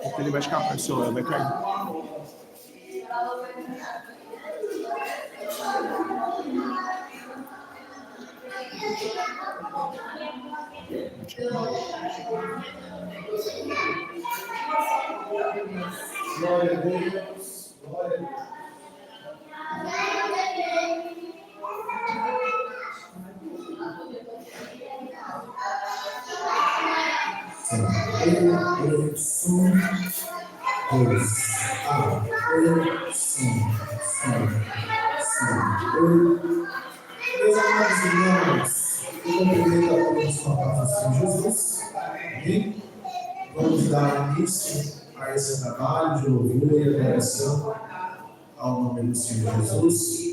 Porque ele vai escapar, o celular vai cair. Glória a Deus. Glória a Deus. Meus amados irmãos, eu cumprimento a todos com a paz do Senhor Jesus. Amém? Vamos dar início a esse trabalho de louvor e adoração ao nome do Senhor Jesus.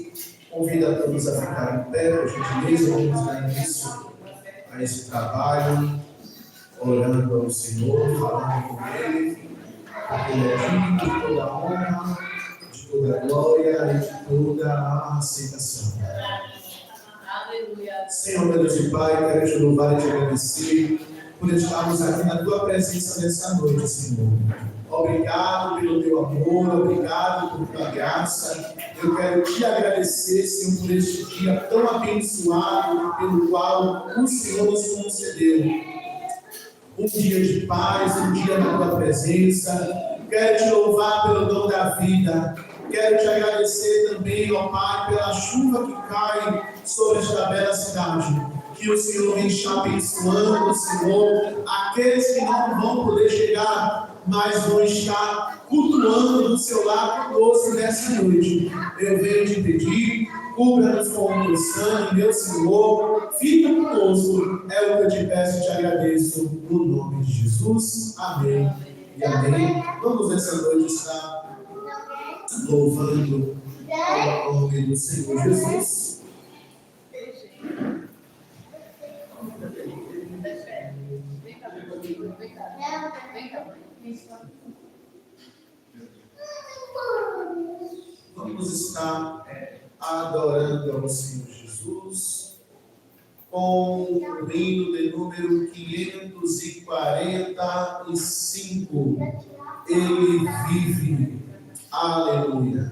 Convido a todos a ficarem em pé, por gentileza. Vamos dar início a esse trabalho, orando ao Senhor, falando com Ele, porque Ele é digno de toda a honra, de toda a glória e de toda a aceitação. Senhor, meu Deus e Pai, quero te louvar e te agradecer por estarmos aqui na Tua presença nessa noite, Senhor. Obrigado pelo Teu amor, obrigado por Tua graça. Eu quero te agradecer, Senhor, por este dia tão abençoado pelo qual o Senhor nos concedeu. Um dia de paz, um dia na Tua presença. Quero te louvar pelo dom da vida. Quero te agradecer também, ó Pai, pela chuva que cai sobre esta bela cidade. Que o Senhor encha abençoando, Senhor, aqueles que não vão poder chegar, mas vão estar cultuando do seu lado conosco nessa noite. Eu venho te pedir, cubra-nos com o teu sangue, meu Senhor, fica conosco. É o que eu te peço e te agradeço, no nome de Jesus. Amém e amém. Vamos nessa noite estar louvando o nome do Senhor Jesus. Vamos estar adorando ao Senhor Jesus com o hino de número 545. Ele vive. Aleluia.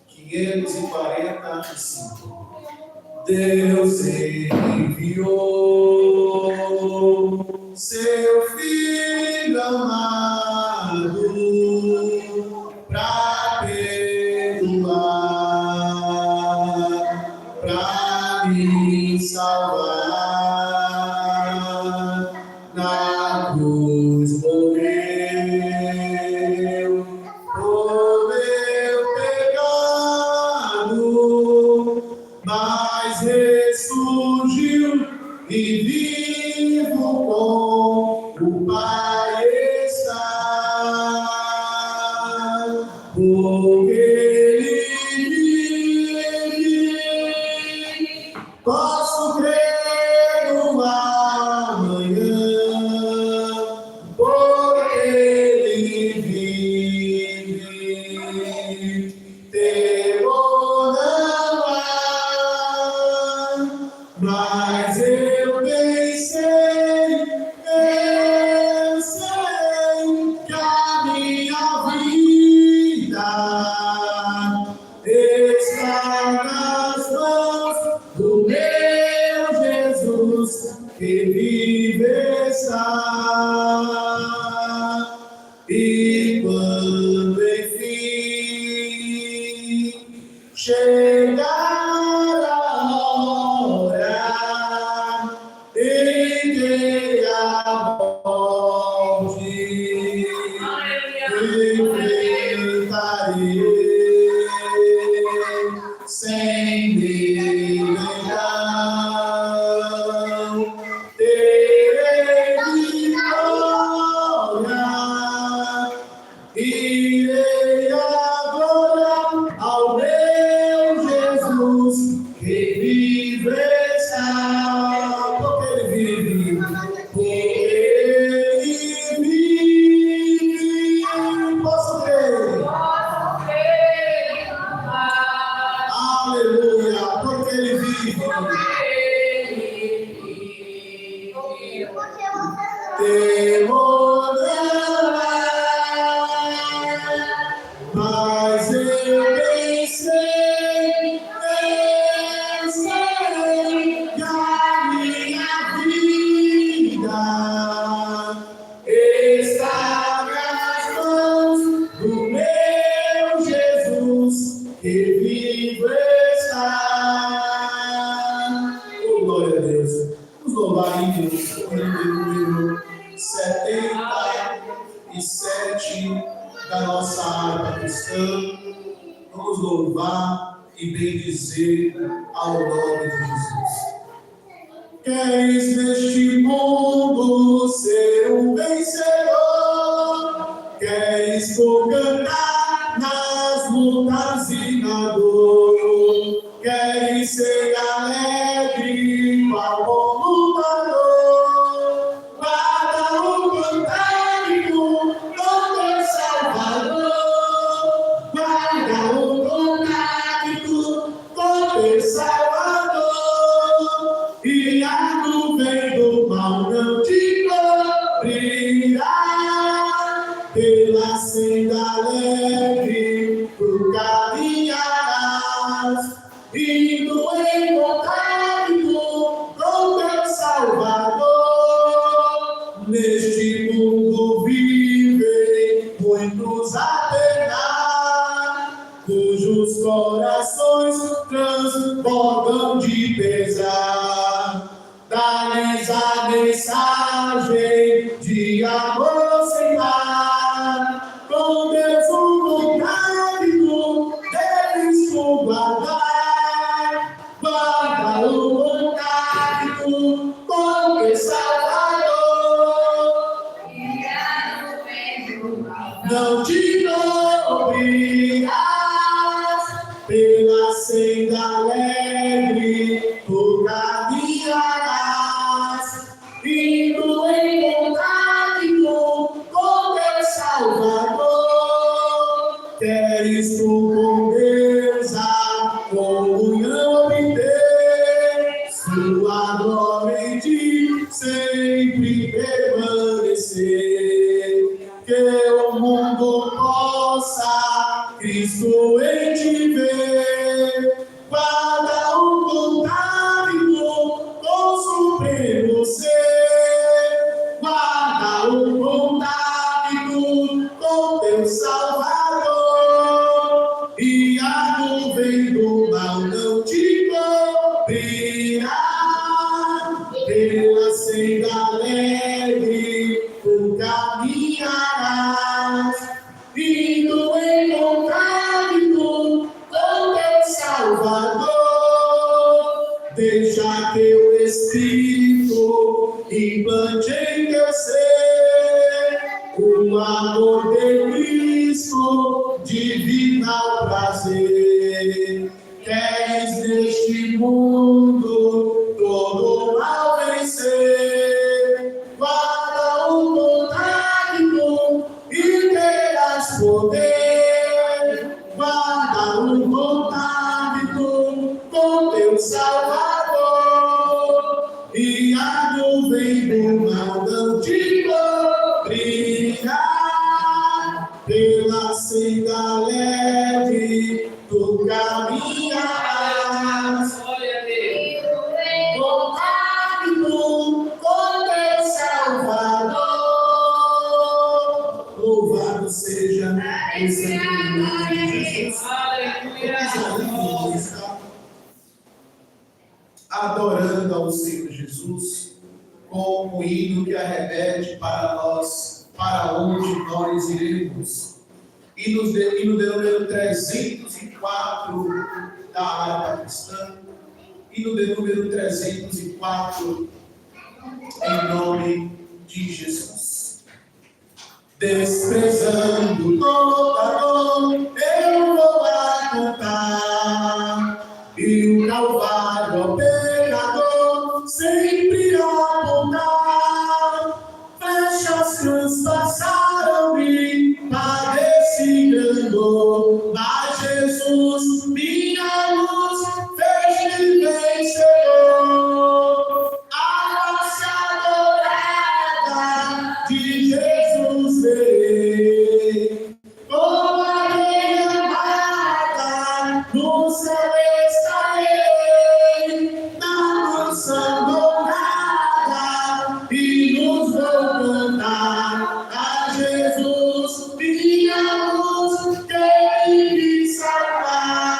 545. Deus enviou seu Filho amado para perdoar, para me salvar. Na cruz morreu por meu pecado, mas ressurgiu e vivo com o Pai está. Porque Ele vive, posso crer no amanhã. Porque Ele vive, temor não há. Mas eu bem sei que a minha vida está nas mãos do meu Jesus, que vive está. E quando enfim chegar a hora em que a morte enfrentarei, sem negão, terei vitória. Irei adorar ao meu Jesus, Aleluia, porque Ele vive. Temor não é, mas eu pensei que a minha vida está nas mãos do meu Jesus, que vivo está. Oh, glória a Deus. Vamos louvar em Deus, o número 77 da nossa harpa cristã. Vamos louvar e bendizer ao nome de Jesus. Queres neste mundo ser um vencedor? Queres tu cantar nas lutas e na dor? Queres ser alegre, qual bom lutador? Guarda o contato com teu Salvador. Guarda o contato com teu Salvador. E a nuvem do mal não te cobrirá. Pela senda alegre tu caminharás, indo em contato com teu Salvador. Neste mundo vivem muitos a penar, cujos corações transbordam de pesar. Dá-lhes a mensagem de amor sem par. Com Deus vontade deves tu guardar. Guarda o contato com teu Salvador. Não te cobrirás. Pela senda alegre tu caminharás, indo em contato com teu Salvador. Queres tu com Deus a comunhão obter, sua glória em ti sempre permanecer. Que o mundo possa Cristo em ti ver. Guarda o contato com o supremo ser. Guarda o contato com teu Salvador. E a nuvem do mal não te cobrirá. Pela senda alegre tu caminharás, indo em contato com teu Salvador. Deixa teu Espírito implante em teu ser o amor de Cristo, divinal prazer. Queres neste mundo todo mal vencer? Guarda o contato e terás poder. Guarda o contato com teu Salvador. E a nuvem do mal não te cobrirá. Pela senda alegre tu caminharás. Contato com teu Salvador. Louvado seja o Senhor Jesus. Adorando ao Senhor Jesus com o hino que arremete para nós, para onde nós iremos. E no de número 304 da harpa cristã, e no de número 304, em nome de Jesus. Desprezando toda dor, eu vou contar, e o Calvário ao pecador sempre apontar. Flechas transpassaram-me, padeci grande dor, mas Jesus, minha luz, céu estarei, na mansão dourada, e nos vou cantar a Jesus, minha luz, quem me salvar.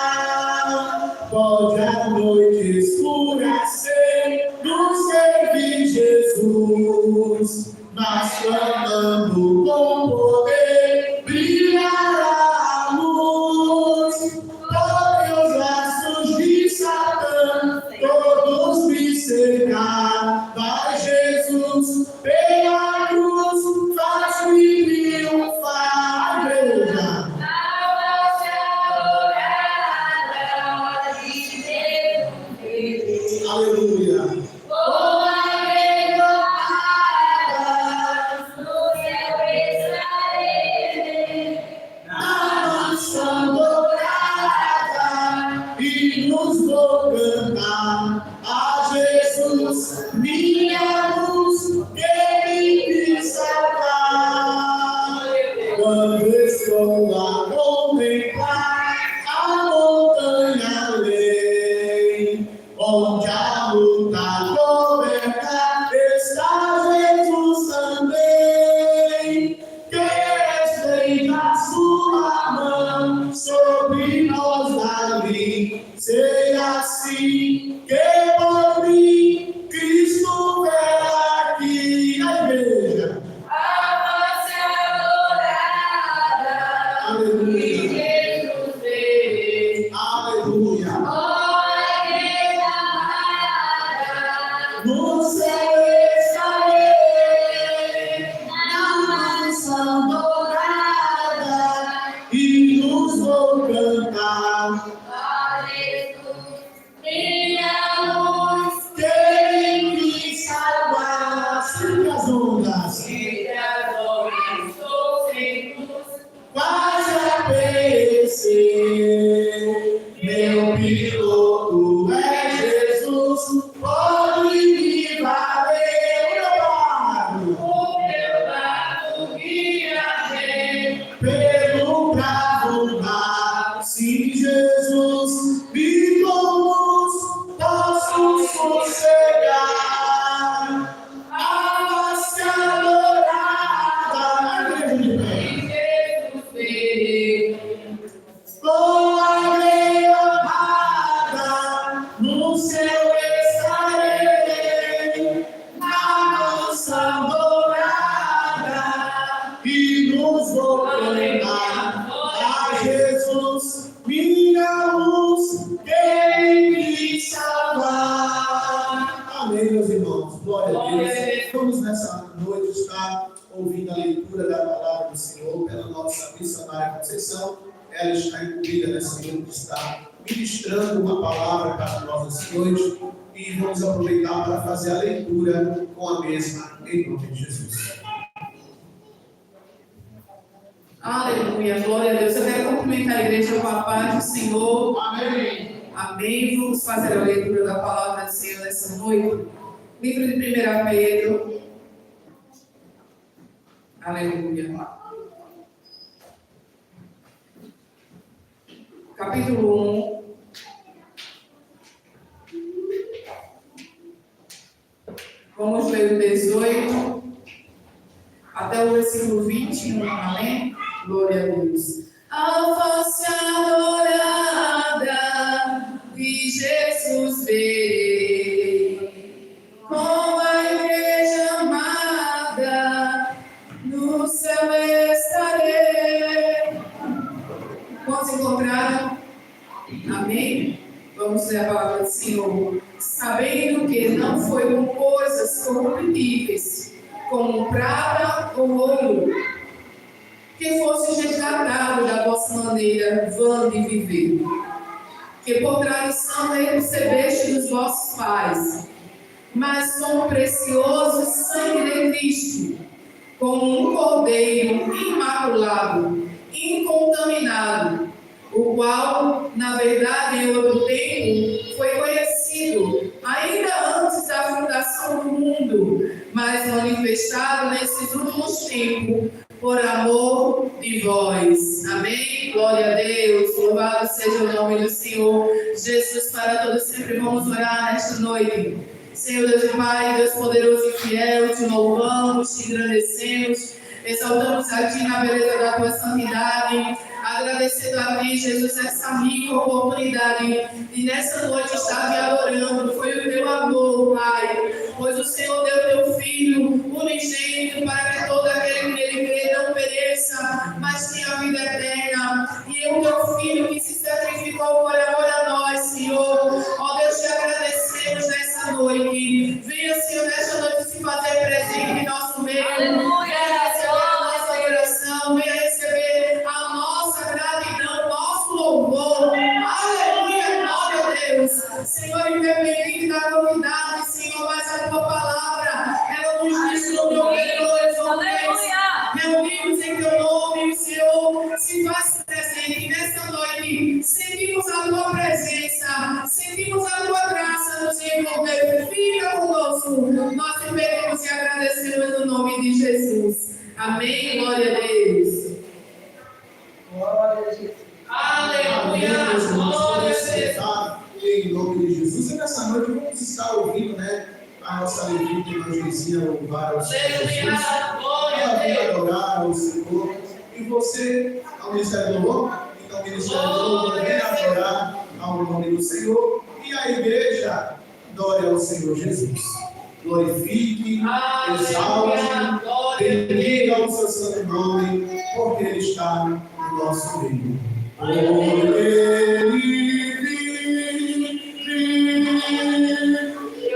Pode a noite escurecer, nos servir Jesus, mas clamando com poder, brilhará a luz. Todos os laços de Satã, todos me cercar, vai Jesus pela cruz, faz-me triunfar. Veja. Aleluia. Na mansão dourada, e nos vou cantar a Jesus, minha luz, quem me salvar. Quando estou a contemplar a montanha além, onde a luta coberta está Jesus também, que estenda sua mão sobre nós ali, seja assim que por mim Cristo vela aqui a igreja. Aleluia. Aleluia. No céu estarei, na mansão dourada, e nos vou cantar. Quem me salvar, sempre as ondas, quase a perecer. Meu piloto é Jesus, pode me valer, meu barco pelo bravo mar. Sim, Jesus, me conduz, posso sossegar. A face adorada, com a lei amada, no céu estarei, na mansão dourada, e nos vou cantar a Jesus, minha luz, quem me salvar. Amém, meus irmãos. Glória a Deus. Vamos nessa noite estar ouvindo a leitura da palavra do Senhor pela nossa missionária Conceição. Ela está incluída nessa noite, está ministrando uma palavra para nós essa noite, e vamos aproveitar para fazer a leitura com a mesma, em nome de Jesus. Aleluia, glória a Deus. Eu quero cumprimentar a igreja com a paz do Senhor. Amém. Amém. Vamos fazer a leitura da palavra do Senhor nessa noite. Livro de 1 Pedro. Aleluia. Capítulo 1. Vamos ler o 18 até o versículo 21. Amém? Glória a Deus. A face adorada de Jesus verei, com a igreja amada, no céu estarei. Quantos encontraram? Amém? Vamos ler a palavra do Senhor. Sabendo que não foi com coisas corruptíveis, como prata ou ouro, que fosse resgatado da vossa maneira vã de viver, que por tradição recebeste dos vossos pais, mas com o precioso sangue de Cristo, como um cordeiro imaculado, incontaminado, o qual, na verdade, em outro tempo, foi conhecido, ainda antes da fundação do mundo, mas manifestado nesses últimos tempos, por amor de vós. Amém? Glória a Deus, louvado seja o nome do Senhor. Jesus, para todos sempre vamos orar nesta noite. Senhor Deus e Pai, Deus poderoso e fiel, te louvamos, te engrandecemos, exaltamos a Ti na beleza da Tua santidade, agradecendo a Ti, Jesus, essa rica oportunidade de nessa noite estar Te adorando. Foi o Teu amor, Pai, pois o Senhor deu Teu Filho unigênito para que todo aquele que nele crê não pereça, mas tenha vida eterna. E o Teu Filho que se sacrificou por amor a nós, Senhor. Ó Deus, te agradecemos nessa noite. Venha, Senhor, nesta noite se fazer presente em nosso meio. Venha receber a nossa oração, venha receber a nossa gratidão, nosso louvor. Aleluia, glória a Deus. Senhor, independente da novidade, Senhor, mas a Tua palavra, ela nos diz no teu reunimos em Teu nome, o Senhor se faz presente nessa noite. Sentimos a Tua presença, sentimos a Tua graça nos envolver. Fica conosco. Nós te pedimos e agradecemos no nome de Jesus. Amém. Glória a Deus. Glória a Jesus. Aleluia. Glória a Deus. Em nome de Jesus. E nessa noite vamos estar ouvindo, né? A nossa alegria que nós dizia louvar ao Senhor Jesus. Glória a Deus. Adorar ao Senhor. E você, ao Ministério do Louvor, então o Ministério do Louvor vem adorar ao nome do Senhor. E a igreja adore ao Senhor Jesus. Glorifique, exalte, bendiga o seu santo nome, porque Ele está no nosso meio. Por Ele vive,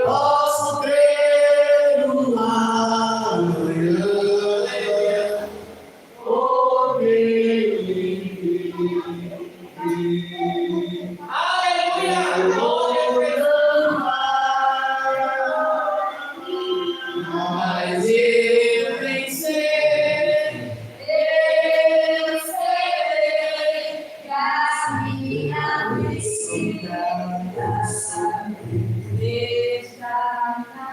posso crer no amanhã. Por Ele vive. Aleluia. Glória a Deus. Mas Eu vencer. Eu serei a minha vida está na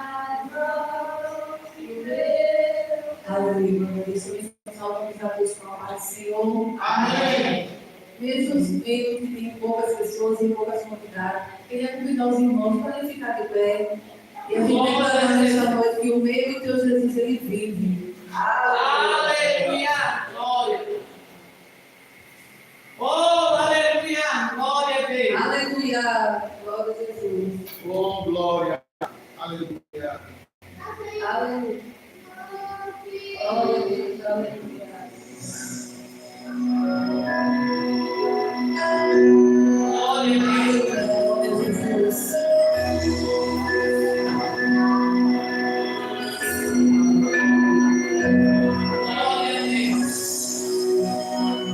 mão de Deus. Aleluia. Isso salvamos a Deus com a paz do Senhor. Amém. Mesmo os meios que tem poucas pessoas e poucas comunidades, queria convidar os irmãos para ele ficar de pé. E a gente declarando nesta noite que o meio de Deus Jesus ele vive. Aleluia. Glória. Oh, aleluia. Glória a Deus. Aleluia. Glória a Jesus. com glória. Aleluia. Aleluia. Glória a Deus. Aleluia. Glória a Deus. Glória a Jesus. Glória a Deus. Glória a Deus.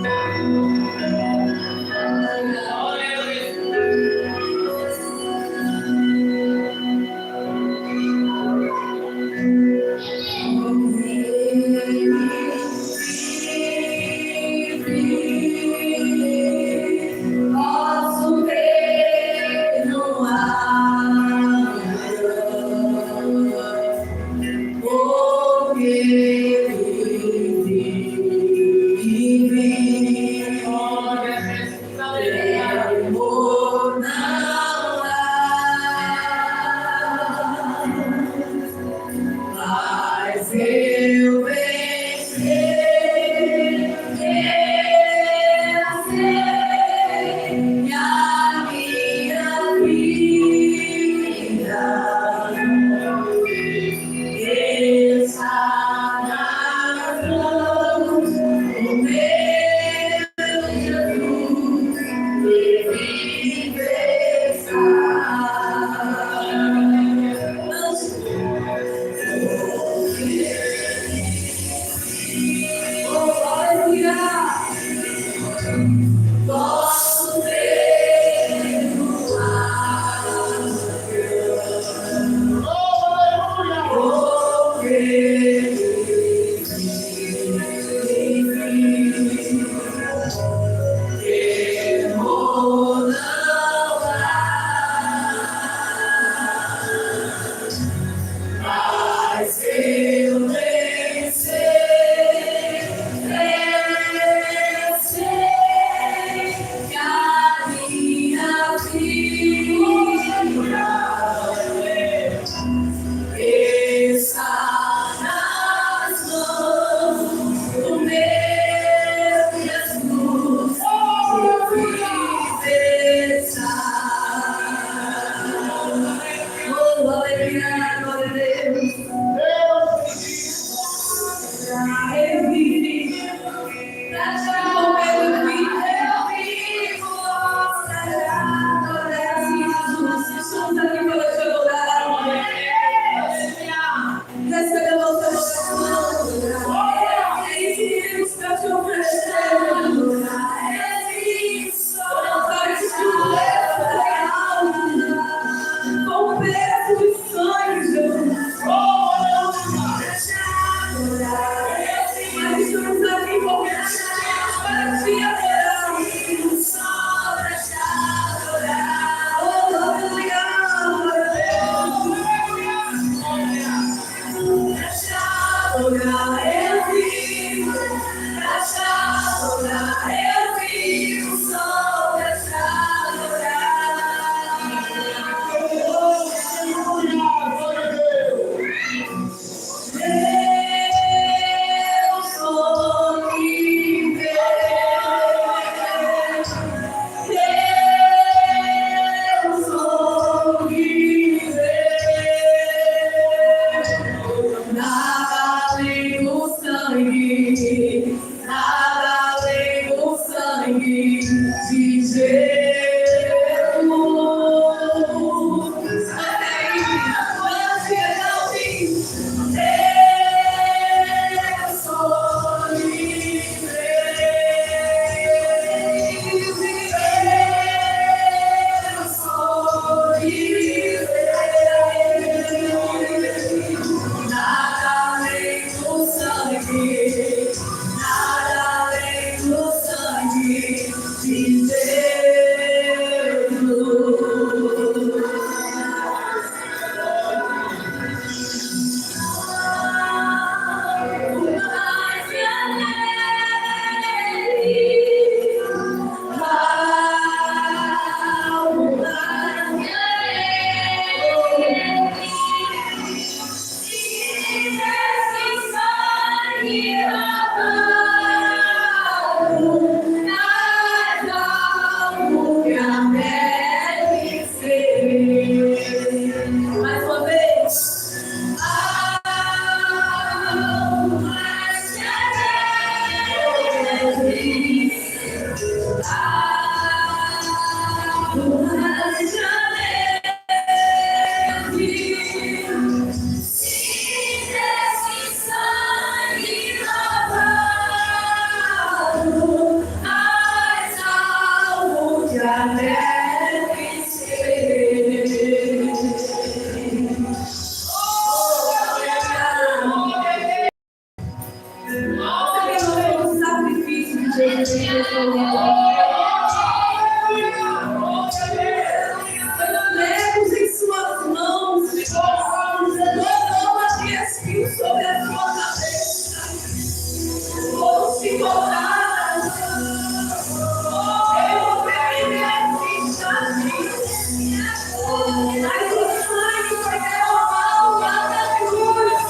Mas o sangue foi derramado lá na cruz.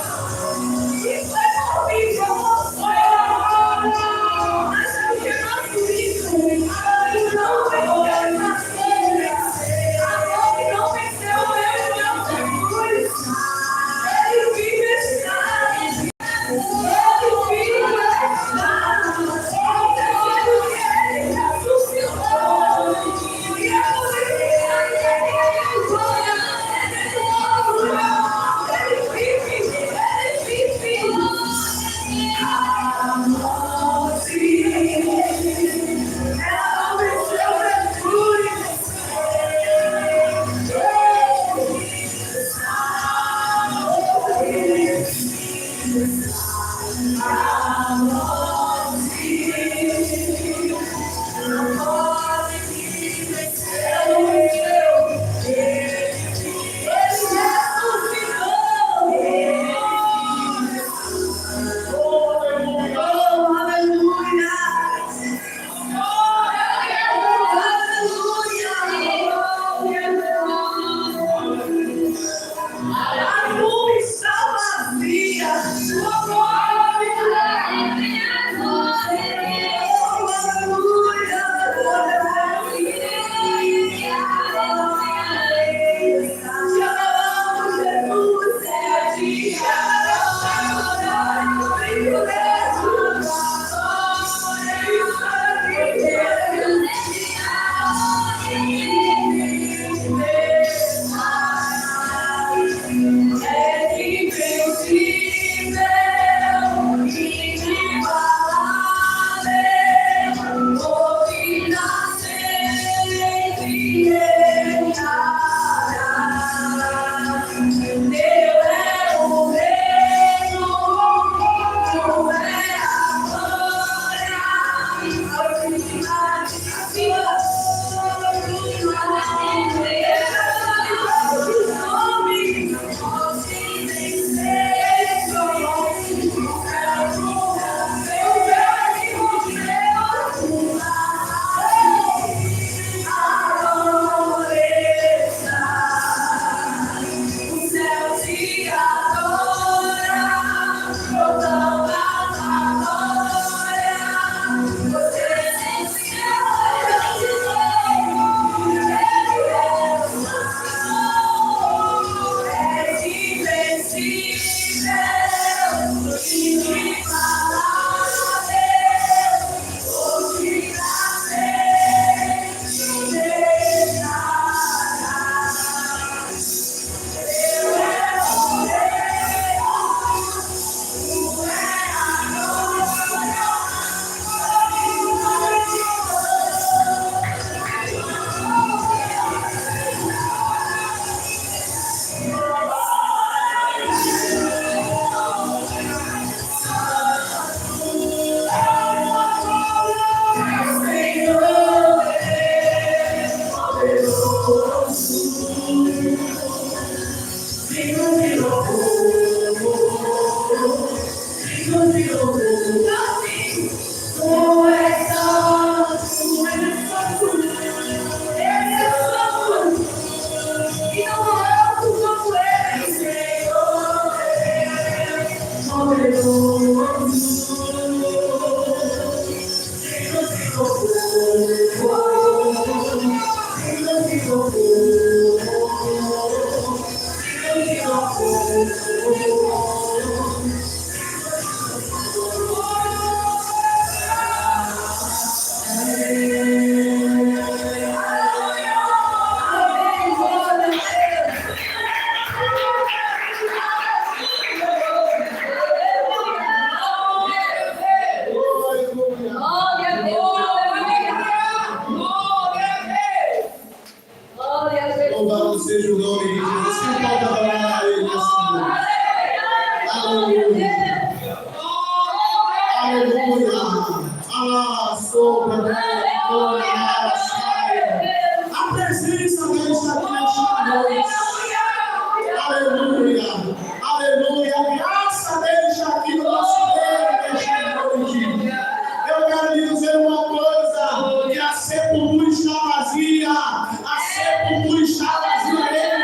E foi por mim, por você. Mas porque nosso Cristo, ele não venceu na cruz. Amor que não venceu, eu não tenho cruz. Ele vive está. Ele vive está. Ele ressuscitou. E é por isso que ele glória. Ele vive. A morte, ela venceu na cruz. Louvado seja o nome de Jesus. Que pode adorar a Ele nesse momento. Aleluia. Aleluia. Ah, sobre a presença dele está aqui nesta noite. Aleluia. Aleluia. A graça dele está aqui no nosso meio nesta noite. Eu quero lhe dizer uma coisa, que a sepultura está vazia. A sepultura está vazia.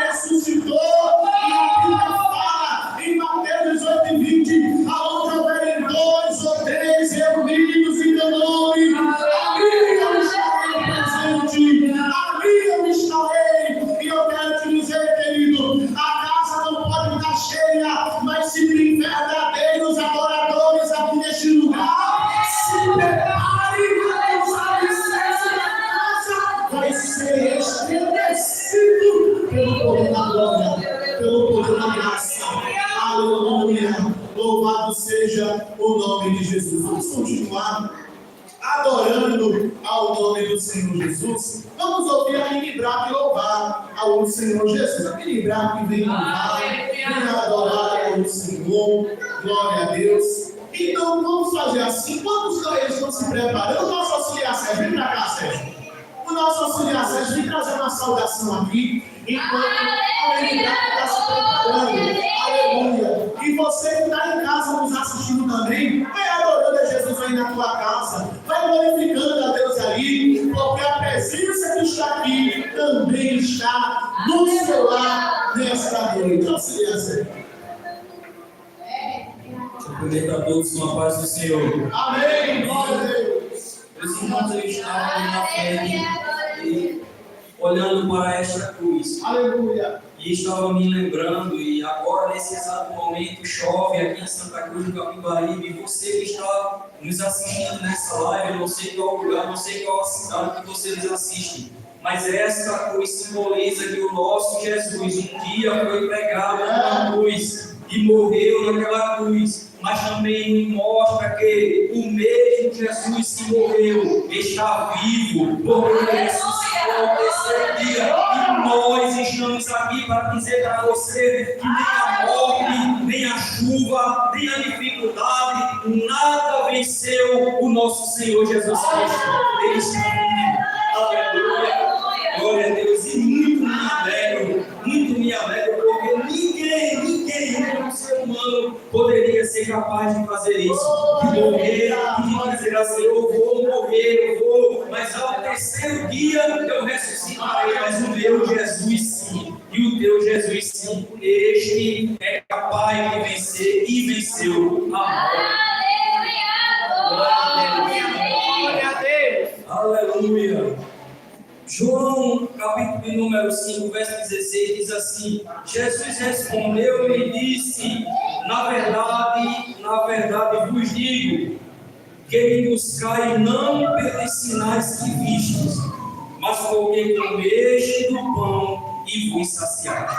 pelo poder da glória, pelo poder da graça. Aleluia. Louvado seja o nome de Jesus. Vamos continuar adorando ao nome do Senhor Jesus. Vamos ouvir a Mini Braque louvar ao Senhor Jesus. A Mini Braque vem louvar, vem adorar ao Senhor. Glória a Deus. Então vamos fazer assim. Quando eles estão se preparando, o nosso auxiliar Sérgio, vem para cá, Sérgio. O nosso auxiliar Sérgio vem trazer uma saudação aqui, enquanto a Mini Braque está se preparando. Aleluia. E você que está em casa nos assistindo também, vai adorando a Jesus aí na tua casa, vai glorificando a Deus aí, porque a presença que está aqui também está no seu lar nesta noite. Auxiliar Sérgio. Cumprimento a todos com a paz do Senhor. Amém. Glória a Deus. Meus irmãos, eu estava ali na fé e olhando para esta cruz. Aleluia. E estava me lembrando, e agora nesse exato momento chove aqui em Santa Cruz do Capibaribe. E você que está nos assistindo nessa live, eu não sei qual lugar, não sei qual a cidade que você nos assiste, mas esta cruz simboliza que o nosso Jesus um dia foi pregado na cruz e morreu naquela cruz. Mas também mostra que o mesmo Jesus que morreu está vivo, porque ele ressuscitou ao terceiro dia. E nós estamos aqui para dizer para você que nem a morte, nem a chuva, nem a dificuldade, nada venceu o nosso Senhor Jesus Cristo. Ele está vivo. Aleluia. Glória a Deus. E muito me alegro, porque ninguém, nenhum ser humano poderia ser capaz de fazer isso, de morrer e de dizer assim, eu vou morrer, mas ao terceiro dia eu ressuscitarei. Mas o meu Jesus sim, e o teu Jesus sim, este é capaz de vencer e venceu a morte. Glória a Deus. Aleluia. João, capítulo número 5, verso 16, diz assim: Jesus respondeu e disse, na verdade vos digo, que me buscai não pelos sinais que vistes, mas porque comeste do pão e vos saciaste.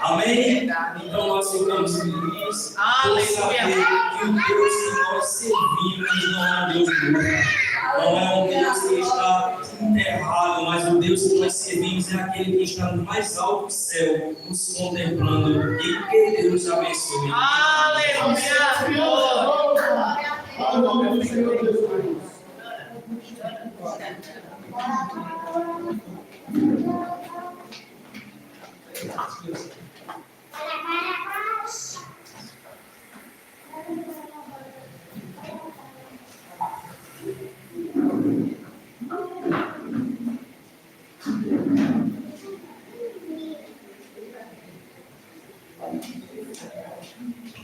Amém? Então nós ficamos felizes por saber que o Deus que nós servimos não é um Deus morto. Não é um Deus que está enterrado, mas o Deus que nós servimos é aquele que está no mais alto céu, nos contemplando. E que Deus abençoe. Aleluia! Ao nome do Senhor Jesus.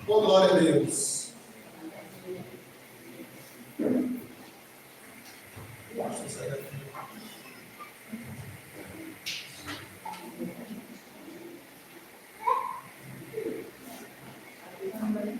Oh, glória a Deus. Amém.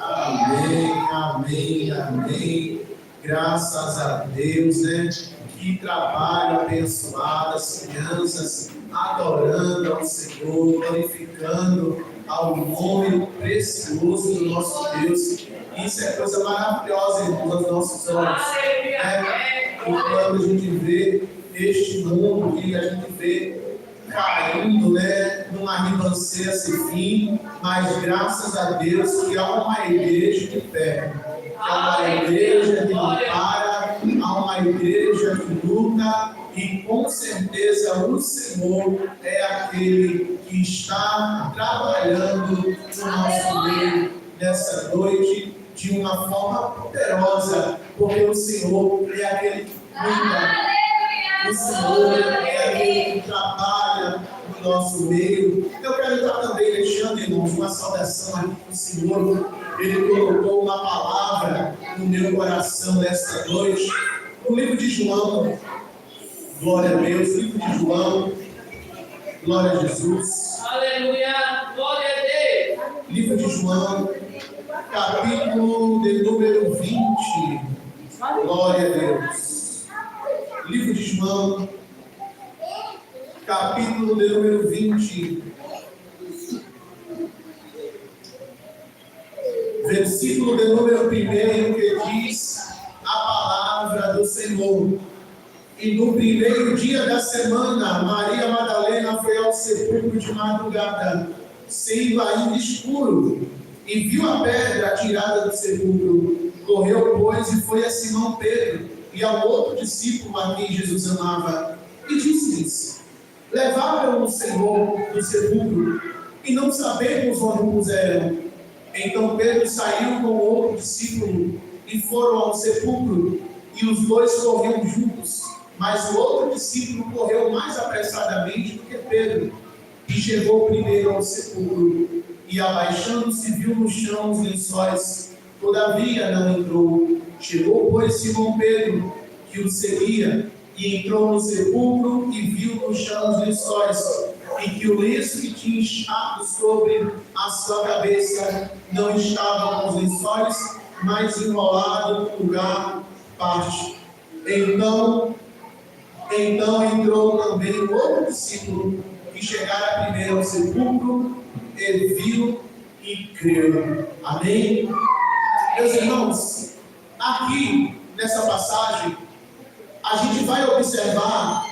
Amém, amém, amém. Graças a Deus, né? Que trabalho abençoado, as crianças adorando ao Senhor, glorificando ao nome precioso do nosso Deus. Isso é coisa maravilhosa, irmãos, aos nossos olhos. Quando a gente vê este mundo que a gente vê caindo, né, numa ribanceira sem fim, mas graças a Deus que há uma igreja de pé, há uma igreja que não para, há uma igreja que luta, e com certeza o Senhor é aquele que está trabalhando no nosso meio nessa noite de uma forma poderosa, porque o Senhor é aquele que cuida. O Senhor é aquele que trabalha no nosso meio. Eu quero estar também deixando, irmãos, uma saudação aqui para o Senhor. Ele colocou uma palavra no meu coração nesta noite. No livro de João, glória a Deus, livro de João, glória a Jesus. Aleluia, glória a Deus. Livro de João, capítulo de número 20. Glória a Deus. Livro de João, capítulo de número 20, versículo de número 1, que diz a palavra do Senhor. E no primeiro dia da semana, Maria Madalena foi ao sepulcro de madrugada, sendo ainda escuro, e viu a pedra tirada do sepulcro. Correu, pois, e foi a Simão Pedro e ao outro discípulo a quem Jesus amava, e disse-lhes: levaram o Senhor do sepulcro, e não sabemos onde o puseram. Então Pedro saiu com o outro discípulo, e foram ao sepulcro, e os dois corriam juntos, mas o outro discípulo correu mais apressadamente do que Pedro, e chegou primeiro ao sepulcro, e abaixando-se viu no chão os lençóis, todavia não entrou. Chegou, pois, Simão Pedro, que o seguia, e entrou no sepulcro e viu no chão os lençóis, e que o lenço que tinha enxado sobre a sua cabeça não estava com os lençóis, mas enrolado no lugar parte. Então entrou também o outro discípulo, que chegara primeiro ao sepulcro, e viu e creu. Amém? Meus irmãos, aqui nessa passagem, a gente vai observar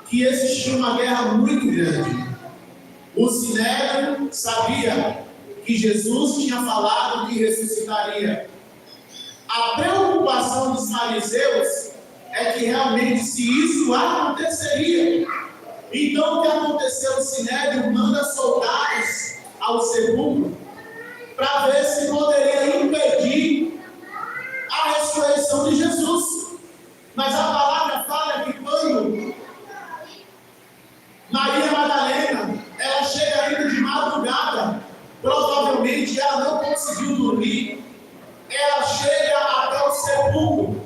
que existia uma guerra muito grande. O Sinédrio sabia que Jesus tinha falado que ressuscitaria. A preocupação dos fariseus é que realmente se isso aconteceria. Então o que aconteceu? O Sinédrio manda soldados ao sepulcro para ver se poderia impedir a ressurreição de Jesus. Mas a palavra fala que quando Maria Madalena, ela chega ainda de madrugada, provavelmente ela não conseguiu dormir, ela chega até o sepulcro,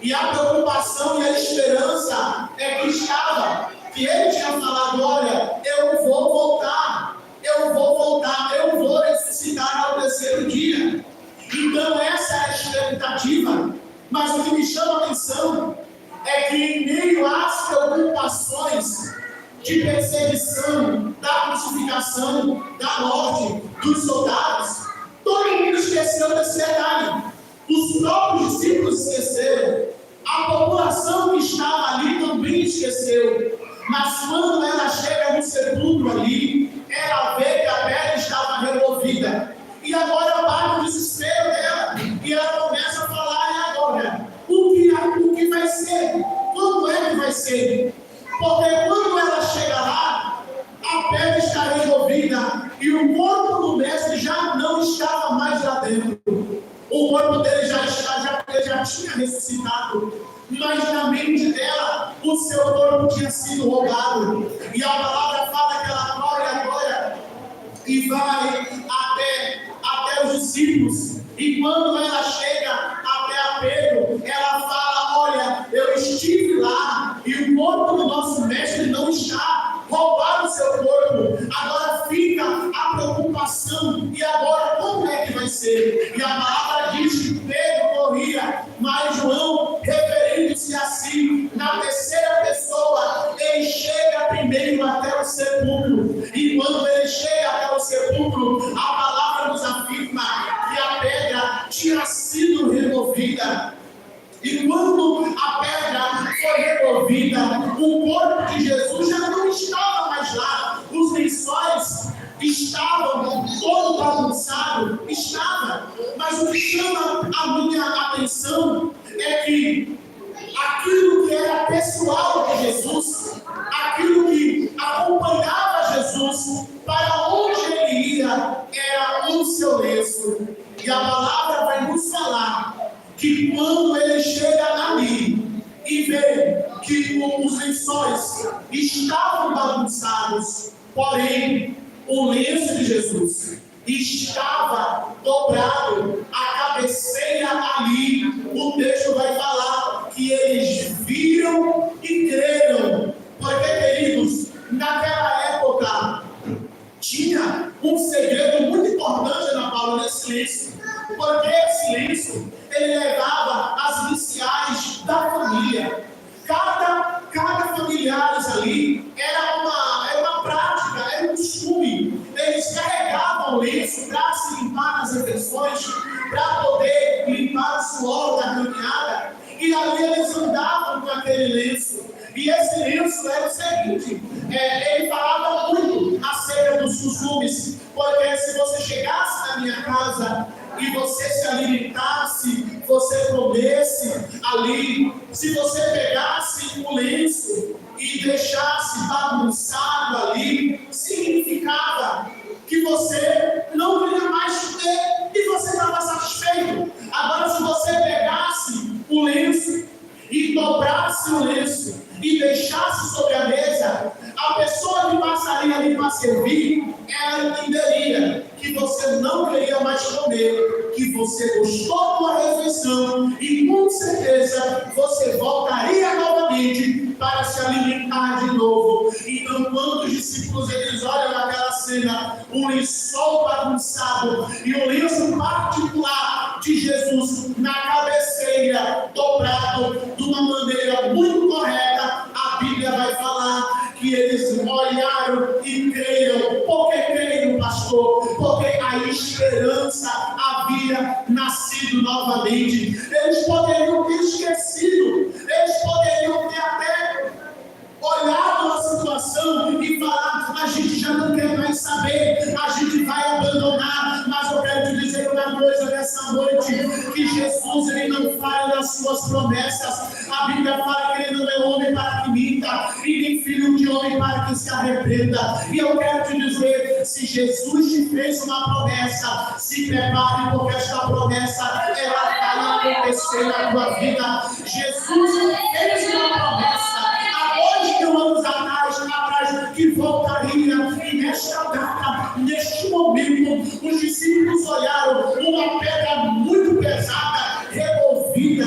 e a preocupação e a esperança é que estava, que ele tinha falado: olha, eu vou voltar, eu vou ressuscitar ao terceiro dia. Então essa é a expectativa. Mas o que me chama a atenção é que em meio às preocupações de perseguição, da crucificação, da morte, dos soldados, todo mundo esqueceu desse detalhe. Os próprios discípulos esqueceram. A população que estava ali também esqueceu. Mas quando ela chega no sepulcro ali, ela vê que a pedra estava removida. E agora bate o desespero dela. E ela começa a falar: e agora? O que vai ser? Quando é que vai ser? Porque quando ela chega lá, a pedra está removida e o corpo do mestre já não estava mais lá dentro. O corpo dele já tinha ressuscitado, mas na mente dela, o seu corpo tinha sido roubado. E a palavra fala que ela glória, e vai até os discípulos. E quando ela chega até a Pedro, ela fala: olha, eu estive lá e o corpo do nosso mestre não está, roubaram corpo, agora fica a preocupação, e agora como é que vai ser? E a palavra diz que Pedro corria, mas João, referindo-se a si, na terceira pessoa, ele chega primeiro até o sepulcro, e quando ele chega até o sepulcro, a palavra nos afirma que a pedra tinha sido removida. E quando a pedra foi removida, o corpo de Jesus já não estava mais lá. Os lençóis estavam todo bagunçado, mas o que chama a minha atenção é que aquilo que era pessoal de Jesus, aquilo que acompanhava Jesus, para onde ele ia, era o seu lenço. E a palavra vai nos falar que quando ele chega ali e vê que os lençóis estavam bagunçados, porém o lenço de Jesus estava dobrado, a cabeceira ali, o texto vai falar que eles viram e creram. Porque, queridos, naquela época tinha um segredo muito importante na palavra desse lenço, porque esse lenço ele levava as iniciais da família. Cada familiares ali era uma prática, era um costume. Eles carregavam o lenço para se limpar nas refeições, para poder limpar o suor da caminhada. E ali eles andavam com aquele lenço. E esse lenço era o seguinte, ele falava muito acerca dos costumes, porque se você chegasse na minha casa e você se alimentasse, você comesse ali, se você pegasse o lenço e deixasse bagunçado ali, significava que você não queria mais comer e você estava satisfeito. Agora, se você pegasse o lenço e dobrasse o lenço e deixasse sobre a mesa, a pessoa que passaria ali para servir, ela entenderia que você não queria mais comer, que você gostou da refeição e com certeza você voltaria novamente para se alimentar de novo. Então, quando os discípulos eles olham naquela cena, um lençol bagunçado e um lenço particular de Jesus na cabeceira, dobrado de uma maneira muito correta, a Bíblia vai falar que eles olharam e creram. Por que creram, pastor? Porque a esperança havia nascido novamente. Eles poderiam ter esquecido, eles poderiam ter até olhado a situação e falar: a gente já não quer mais saber, a gente vai abandonar. Mas eu quero te dizer uma coisa nessa noite, que Jesus ele não falha nas suas promessas. A Bíblia fala que ele não é homem para que minta, e nem filho de homem para que se arrependa. E eu quero te dizer, se Jesus te fez uma promessa, se prepare, porque esta promessa ela vai acontecer na tua vida. Jesus fez uma promessa há 2.000 anos atrás, que voltaria, e nesta data, neste momento, os discípulos olharam uma pedra muito pesada, removida,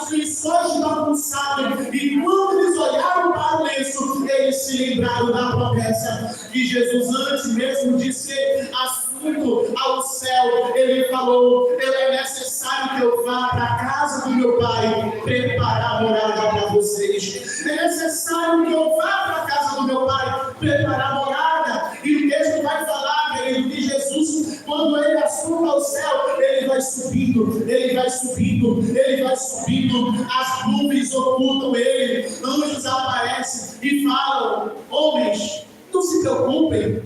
os lençóis bagunçados, e quando eles olharam para o lenço, eles se lembraram da promessa que Jesus, antes mesmo de ser assunto ao céu, ele falou: é necessário que eu vá para a casa do meu Pai preparar morada para vocês. É necessário que eu vá para a casa do meu Pai preparar morada. E o texto vai falar, querido, que Jesus, quando ele assunta ao céu, ele vai subindo, ele vai subindo, ele vai subindo, as nuvens ocultam ele, anjos aparecem e falam: homens, não se preocupem,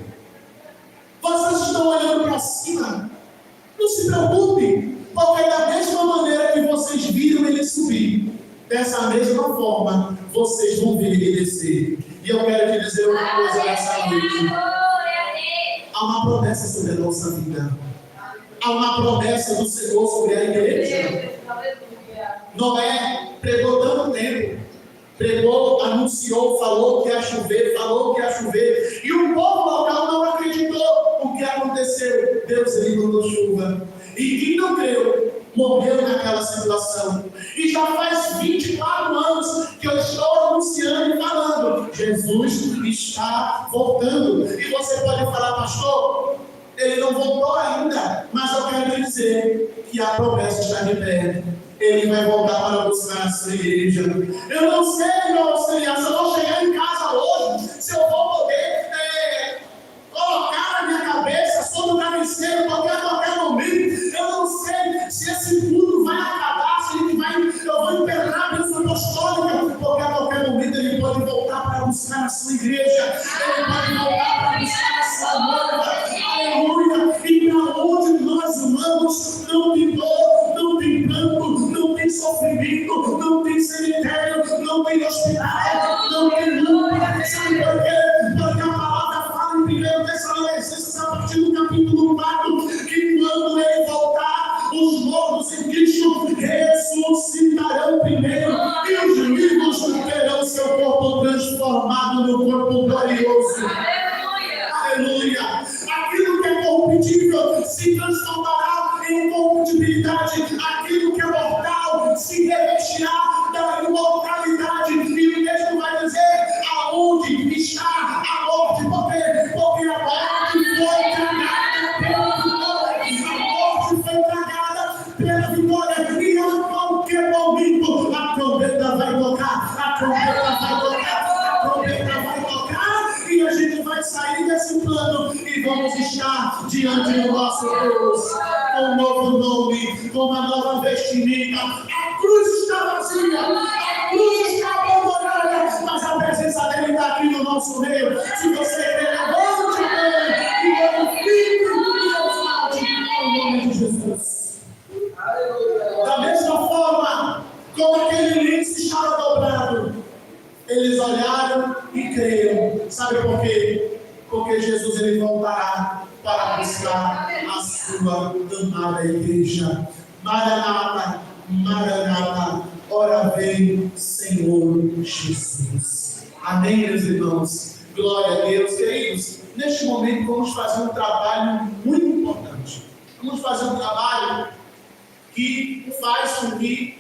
vocês estão olhando para cima, não se preocupem, porque da mesma maneira que vocês viram ele subir, dessa mesma forma vocês vão ver ele descer. E eu quero te dizer uma coisa nessa noite: há uma promessa sobre a nossa vida, há uma promessa do Senhor sobre a igreja. Noé pregou tanto tempo, pregou, anunciou, falou que ia chover, e o povo local não acreditou. O que aconteceu? Deus ele mandou chuva, e quem não creu morreu naquela situação. E já faz 24 anos que eu estou anunciando e falando: Jesus está está voltando. E você pode falar, pastor, ele não voltou ainda, mas eu quero lhe dizer que a promessa está de pé. Ele vai voltar para buscar a sua igreja. Eu não sei, meu auxiliar, se eu vou chegar em casa hoje, se eu vou poder colocar a minha cabeça sobre o travesseiro a qualquer momento. Eu não sei se esse mundo vai acabar, se eu vou enterrar a bênção apostólica, porque a qualquer momento ele pode voltar para buscar a sua igreja. Ele pode voltar para buscar a sua noiva. Aleluia! E para onde nós vamos, não tem dor, não tem pranto, não tem sofrimento, não tem cemitério, não tem hospital, não tem luta. Sabe por quê? Porque a palavra fala em 1 Tessalonicenses, a partir do capítulo 4, que quando ele voltar, os mortos em Cristo ressuscitarão primeiro, e os vivos terão seu corpo transformado no corpo glorioso. Aleluia! Aquilo que é corruptível se transformará em corruptibilidade, aquilo que é mortal se revestirá da imortalidade. E o texto vai dizer aonde está a morte, porque a morte foi tragada pela vitória. A morte foi tragada pela vitória, e a qualquer momento a trombeta vai tocar, a trombeta vai tocar, a trombeta vai tocar, e a gente vai sair desse plano e vamos estar diante do nosso Deus com um novo nome, com uma nova vestimenta. A cruz está vazia, a cruz está abandonada, mas a presença dele está aqui no nosso meio. Se você quer, levante a mão e glorifique e exalte o nome de Jesus. Da mesma forma como aquele lenço estava dobrado, eles olharam e creram. Sabe por quê? Porque Jesus ele voltará para buscar a sua amada igreja. Maranata, Maranata, ora vem, Senhor Jesus. Amém, meus irmãos? Glória a Deus. Queridos, neste momento vamos fazer um trabalho muito importante. Vamos fazer um trabalho que faz com que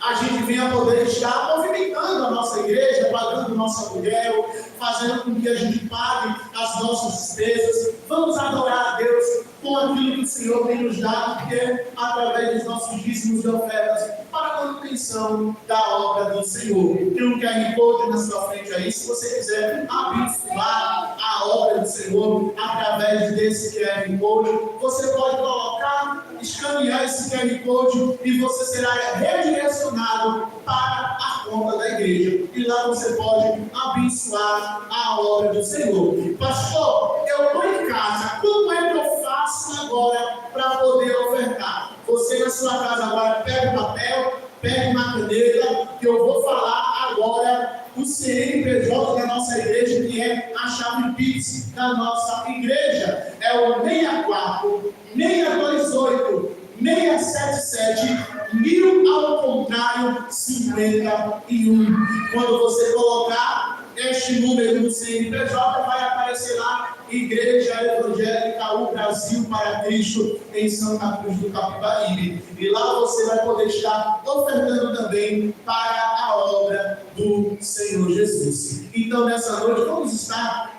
a gente venha poder estar movimentando a nossa igreja, pagando o nosso aluguel, fazendo com que a gente pague as nossas despesas. Vamos adorar a Deus com aquilo que o Senhor tem nos dado, que é através dos nossos dízimos e ofertas para a manutenção da obra do Senhor. Tem um QR Code na sua frente aí, se você quiser abençoar a obra do Senhor através desse QR Code, você pode colocar, escanear esse QR Code e você será redirecionado para a conta da igreja. E lá você pode abençoar a obra do Senhor. Pastor, eu estou em casa, como é que eu faço agora para poder ofertar? Você na sua casa agora pega o papel, pega uma caneta, que eu vou falar agora o CNPJ da nossa igreja, que é a chave Pix da nossa igreja. É o 64 628 677 1000 ao contrário 51. Quando você colocar este número no CNPJ, vai aparecer lá Igreja Evangélica O Brasil para Cristo em Santa Cruz do Capibaribe. E lá você vai poder estar ofertando também para a obra do Senhor Jesus. Então nessa noite vamos estar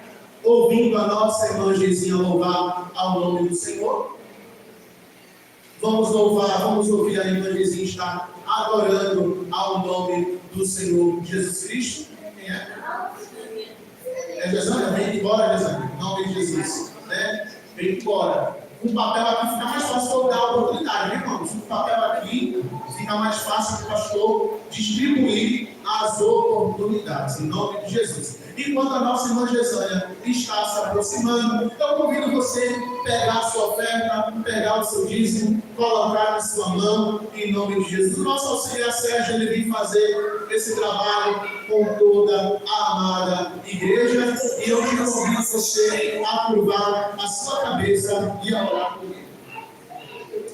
ouvindo a nossa irmã Gezinha louvar ao nome do Senhor. Vamos louvar, vamos ouvir a irmã Gezinha estar adorando ao nome do Senhor Jesus Cristo. Quem é? É Gesânia? Vem embora, Gesânia, em nome de Jesus. Né? Vem embora. O papel aqui fica mais fácil para eu dar a oportunidade, né, irmãos? O papel aqui fica mais fácil para o pastor distribuir as oportunidades, em nome de Jesus. Enquanto a nossa irmã Gesânia está se aproximando, eu convido você a pegar a sua oferta, pegar o seu dízimo, colocar na sua mão, em nome de Jesus. O nosso auxiliar Sérgio, ele vem fazer esse trabalho com toda a amada igreja, e eu te convido você a curvar a sua cabeça e a orar comigo.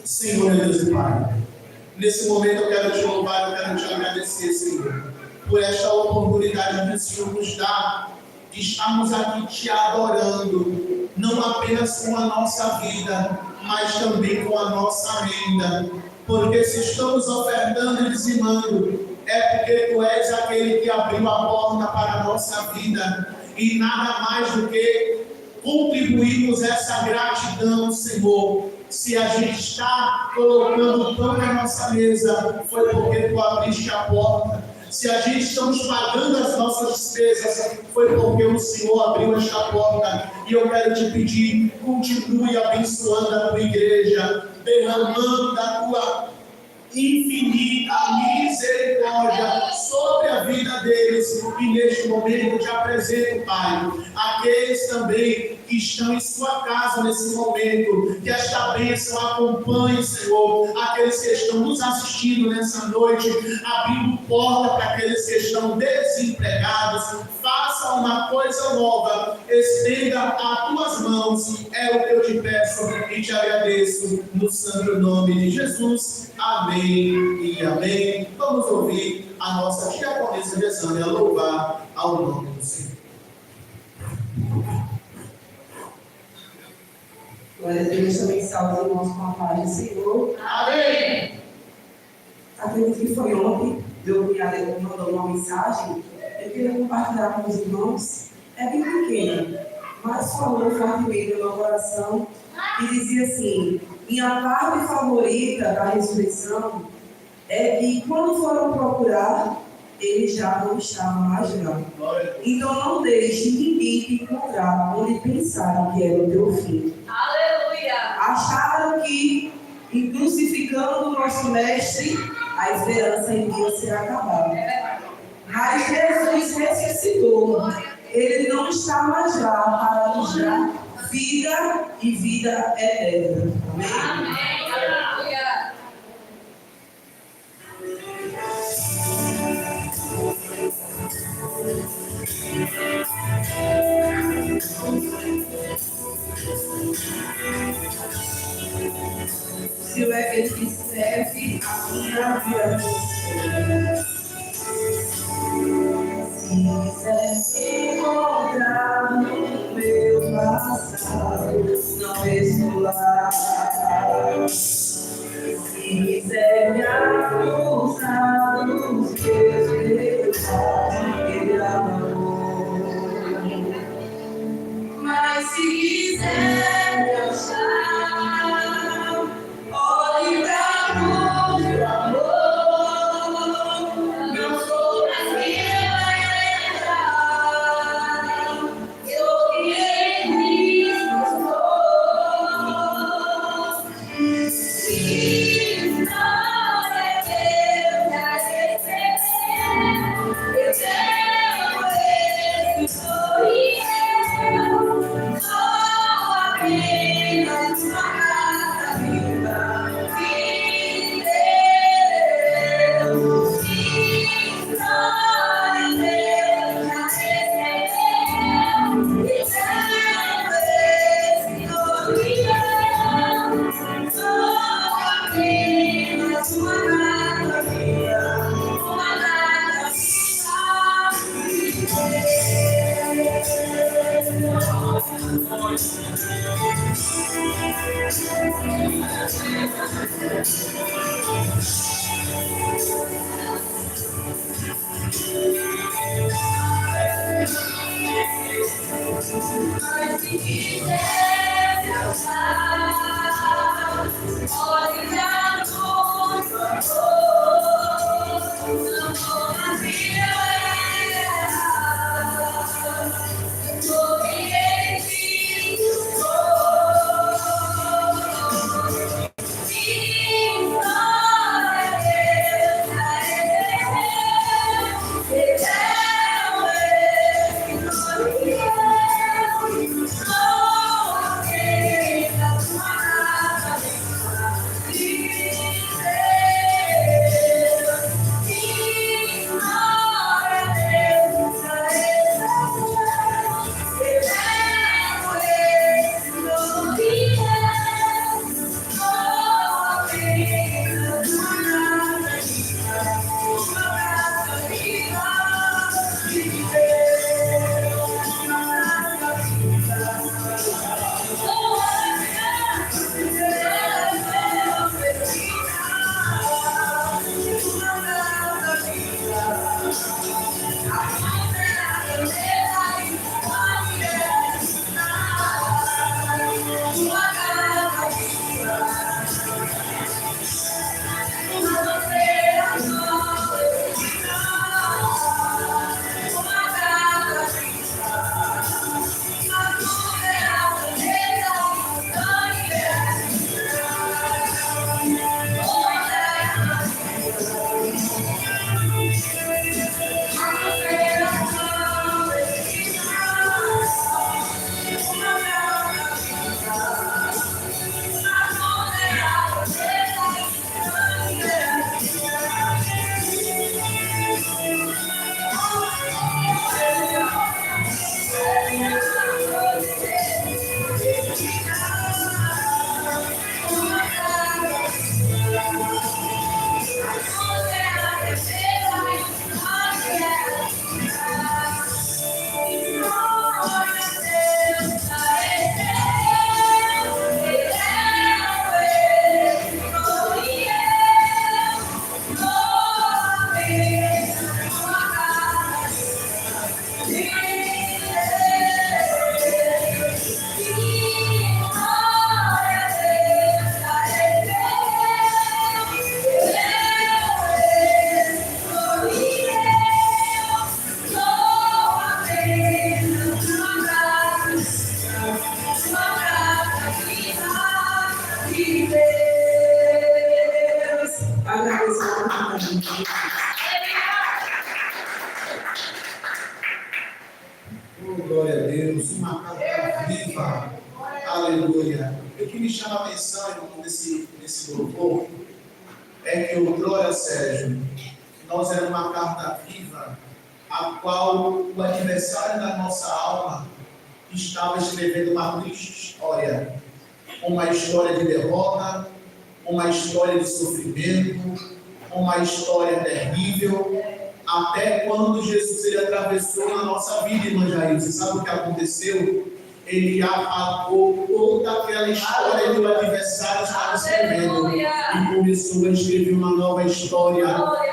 Senhor Deus e Pai, nesse momento eu quero te louvar, eu quero te agradecer, Senhor, por esta oportunidade que o Senhor nos dá de estarmos aqui te adorando, não apenas com a nossa vida, mas também com a nossa renda. Porque se estamos ofertando e dizimando, é porque Tu és aquele que abriu a porta para a nossa vida. e nada mais do que contribuirmos essa gratidão, Senhor. Se a gente está colocando pão na nossa mesa, foi porque tu abriste a porta. Se a gente estamos pagando as nossas despesas, foi porque o Senhor abriu esta porta. E eu quero te pedir, continue abençoando a tua igreja, derramando da tua infinita misericórdia sobre a vida deles. E neste momento eu te apresento, Pai, aqueles também que estão em sua casa nesse momento, que esta bênção acompanhe, Senhor, aqueles que estão nos assistindo nessa noite, abrindo porta para aqueles que estão desempregados. Faça uma coisa nova, estenda as tuas mãos, é o que eu te peço e te agradeço, no santo nome de Jesus. Amém e amém. Vamos ouvir a nossa diaconisa rezando e a louvar ao nome do Senhor. Glória a Deus, também salve o irmãos com a paz do Senhor. Amém. Acredito que foi ontem, Deus me mandou uma mensagem, eu queria compartilhar com os irmãos. É bem pequena, mas falou fortemente no meu coração e dizia assim: minha parte favorita da ressurreição é que quando foram procurar, ele já não estava mais lá. Então não deixe ninguém te encontrar onde pensaram que era o teu fim. Aleluia! Acharam que, em crucificando o nosso mestre, a esperança iria ser acabada. Mas Jesus ressuscitou. Ele não está mais lá para nos dar vida e vida eterna. Amém? Amém! Aleluia! O Senhor é aquele que serve a minha vida. Se quiser encontrar no meu passado, não estou lá. Se quiser me acusar dos meus pecados, ele amou. Mas se quiser me achar, olhe pra cruz do amor. Não sou mais quem vai entrar. Eu que em Cristo sou. Se não é Deus a receber, eu tenho esse sorriso. Sou apenas uma casa viva de Deus. Se não é Deus a receber, eu tenho esse sorriso. Sou apenas uma casa viva, uma casa viva de Deus. Mas se quiser me achar, olhe pra cruz do amor. Não vou mais me errar. Sou quem em Cristo sou. Se não é Deus a receber, ele é o Espírito. Sou apenas uma casa viva de Deus. Se não é Deus a receber, ele é Aleluia. E o que me chama a atenção, irmão, nesse louvor, é que outrora, Sérgio, nós éramos uma carta viva, a qual o adversário da nossa alma estava escrevendo uma triste história. Uma história de derrota, uma história de sofrimento, uma história terrível, até quando Jesus ele atravessou na nossa vida, irmã Jair. Você sabe o que aconteceu? Ele apagou toda aquela história que o adversário estava escrevendo e começou a escrever uma nova história.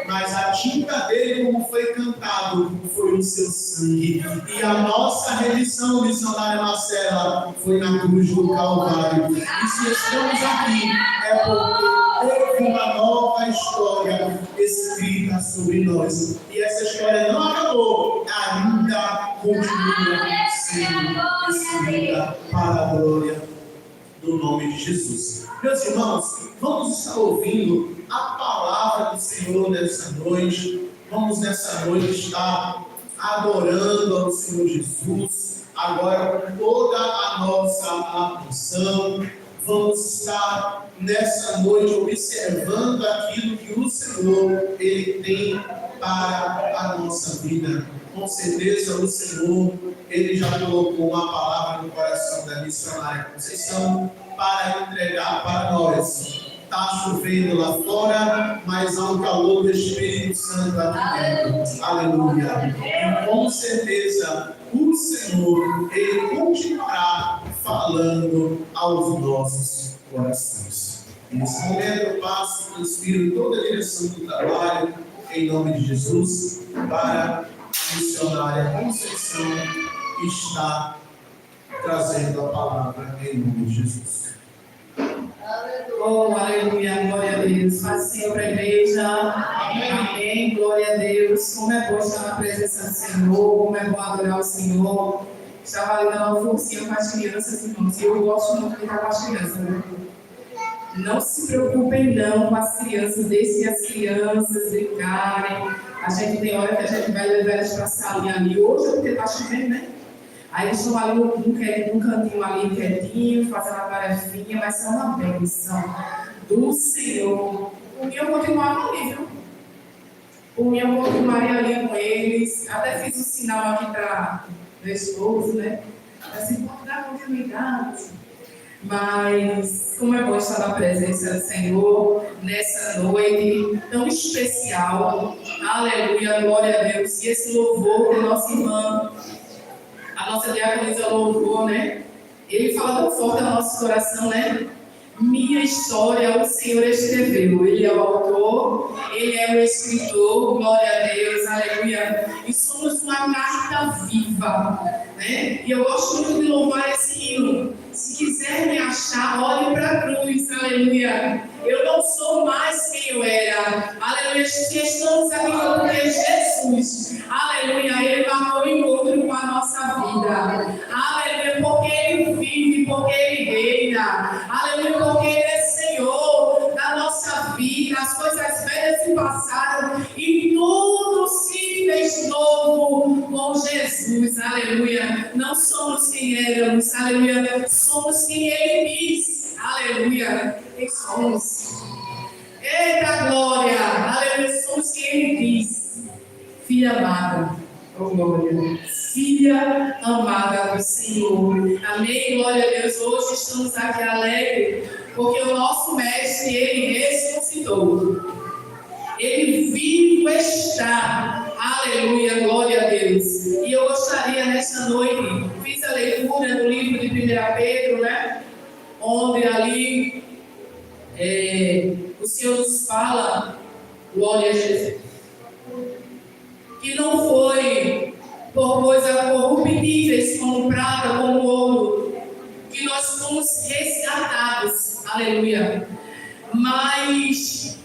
Mas a tinta dele, como foi cantado, foi o seu sangue. E a nossa remissão, missionária Marcela, foi na cruz do Calvário. E se estamos aqui, é porque teve uma nova história escrita sobre nós. E essa história não acabou, ainda continua sendo escrita para a glória do nome de Jesus. Meus irmãos, vamos estar ouvindo a palavra do Senhor nessa noite. Vamos nessa noite estar adorando ao Senhor Jesus, agora com toda a nossa atenção. Vamos estar nessa noite observando aquilo que o Senhor ele tem para a nossa vida. Com certeza o Senhor ele já colocou uma palavra no coração da missionária Conceição para entregar para nós. Está chovendo lá fora, mas há um calor do Espírito Santo aqui dentro. Aleluia. E com certeza o Senhor ele continuará falando aos nossos corações. Nesse momento eu passo para o Espírito toda a direção do trabalho, em nome de Jesus, para a missionária Conceição, que está trazendo a palavra em nome de Jesus. Oh, aleluia, glória a Deus. Faz sempre a igreja. Amém. Glória a Deus. Como é bom estar na presença do Senhor, como é bom adorar o Senhor. Estava ali dando uma forcinha com as crianças, irmãos. E eu gosto muito de estar com as crianças, né? Não se preocupem não com as crianças, deixem as crianças brincarem. A gente tem hora que a gente vai levar elas para a salinha ali. Hoje, porque está chovendo, né? Aí eles estão ali num cantinho ali quietinho, fazendo a tarefinha, vai ser uma bênção do Senhor. Por mim eu continuava ali, viu? Por mim eu continuaria ali com eles. Até fiz um sinal aqui para o esposo, né? Assim, pode dar continuidade. Mas como é bom estar na presença do Senhor nessa noite tão especial. Aleluia, glória a Deus. E esse louvor da nossa irmã, a nossa diaconisa louvor, né? Ele fala tão forte no nosso coração, né? Minha história o Senhor escreveu. Ele é o autor, ele é o escritor, glória a Deus, aleluia. E somos uma carta viva, né? E eu gosto muito de louvar esse hino. Se quiser me achar, olhe para a cruz, aleluia. Eu não sou mais quem eu era, aleluia. Se estamos aqui porque Jesus, aleluia, ele marcou o encontro com a nossa vida, aleluia, porque ele vive, porque ele reina, aleluia, porque ele é Senhor da nossa vida. As coisas velhas se passaram e tudo se fez novo com Jesus, aleluia. Não somos quem éramos, aleluia, somos quem ele diz, aleluia. Quem somos? Eita glória, aleluia, somos quem ele diz. Filha amada, oh glória, filha amada do Senhor, amém, glória a Deus. Hoje estamos aqui alegres, porque o nosso mestre, ele ressuscitou, ele vivo está, aleluia, glória a Deus. E eu gostaria nesta noite, fiz a leitura do livro de 1 Pedro, né, onde ali o Senhor nos fala, glória a Jesus, que não foi por coisas corruptíveis como prata, como ouro, que nós fomos resgatados, aleluia, mas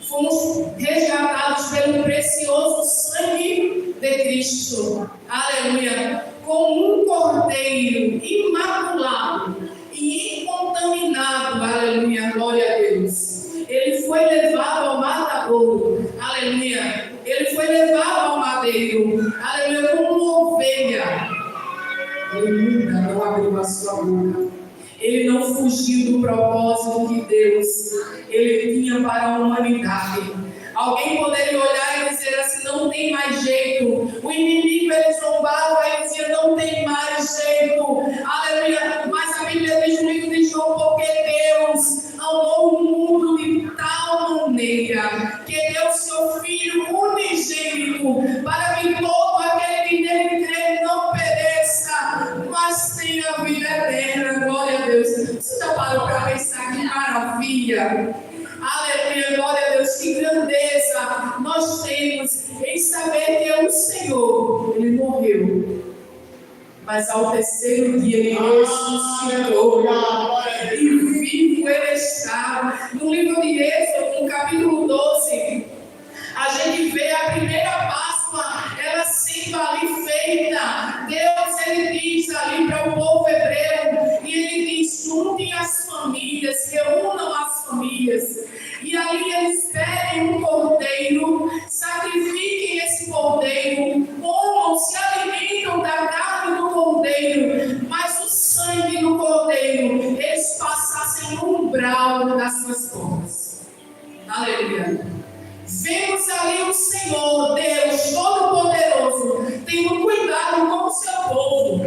fomos resgatados pelo precioso sangue de Cristo, aleluia, como um cordeiro imaculado e incontaminado, aleluia, glória a Deus. Ele foi levado ao matadouro, aleluia. Ele foi levado ao madeiro, aleluia, como uma ovelha. Aleluia, não abriu a sua boca. ele não fugiu do propósito que Deus ele tinha para a humanidade. Alguém poderia olhar e dizer assim, não tem mais jeito. O inimigo ele zombava e dizia, não tem mais jeito. Aleluia. Mas a Bíblia diz no livro de João, porque Deus amou o mundo de tal maneira que deu seu Filho unigênito para que todo aquele que nele crê não pereça, mas tenha a vida eterna. Glória a Deus. Você já parou para pensar que maravilha? Aleluia, glória a Deus, que grandeza nós temos em saber que o Senhor, Ele morreu, mas ao terceiro dia Ele ressuscitou, e vivo Ele está. No livro de Êxodo, no capítulo 12, a gente vê a primeira Páscoa, ela sendo ali feita. Deus, Ele diz ali para o povo hebreu, e Ele diz, juntem as famílias, reúnam as famílias. E ali eles pedem um cordeiro, sacrifiquem esse cordeiro, comam, se alimentam da carne do cordeiro, mas o sangue do cordeiro eles passassem no umbral das suas portas. Aleluia. Vemos ali o Senhor, Deus Todo-Poderoso, tendo cuidado com o seu povo.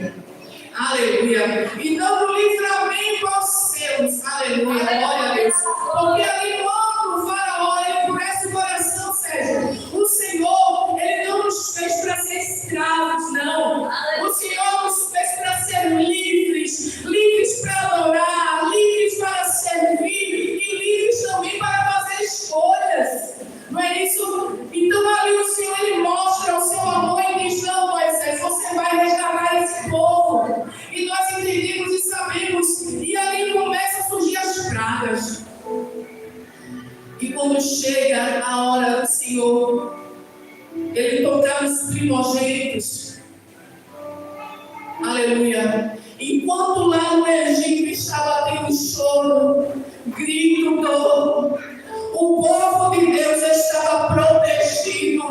Aleluia. E dando livramento aos seus. Aleluia. Glória a Deus. Porque ali quando o faraó ele endurece o coração, Sérgio, o Senhor, Ele não nos fez para ser escravos, não. O Senhor nos fez para ser livres. Livres para adorar, livres para servir e livres também para fazer escolhas. Não é isso? Então ali o Senhor ele mostra o seu amor e diz, não, Moisés, você vai resgatar esse povo. E nós entendemos e sabemos. E ali começa a surgir as pragas. E quando chega a hora do Senhor, Ele tocar os primogênitos. Aleluia. Enquanto lá no Egito estava tendo choro, grito, dor, o povo de Deus estava protegido,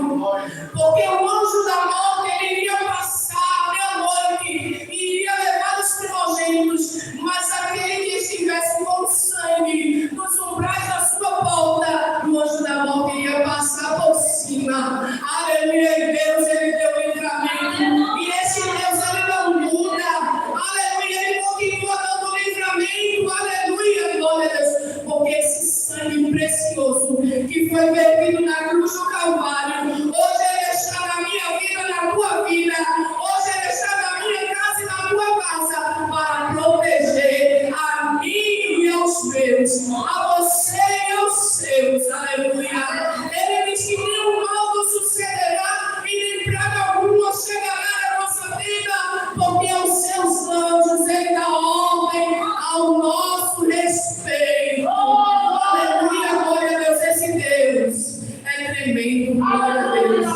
porque o anjo da morte ele iria passar meia-noite e iria levar os primogênitos, mas aquele que estivesse com sangue nos umbrais da sua porta, o anjo da morte iria passar por cima. Aleluia, e Deus ele deu livramento, e esse Deus ele não muda. Aleluia, ele continua dando livramento. Aleluia, glória a Deus, porque esse sangue precioso que foi vertido na cruz do Calvário, hoje ele está na minha vida, na tua vida, hoje ele está na minha casa e na tua casa, para proteger a mim e aos meus, a você e aos seus. Aleluia. Ele diz que nenhum mal nos sucederá e nem praga alguma chegará na nossa vida, porque aos seus anjos ele dá ordem ao nosso respeito. Aleluia, glória a Deus, esse Deus é tremendo, glória a Deus.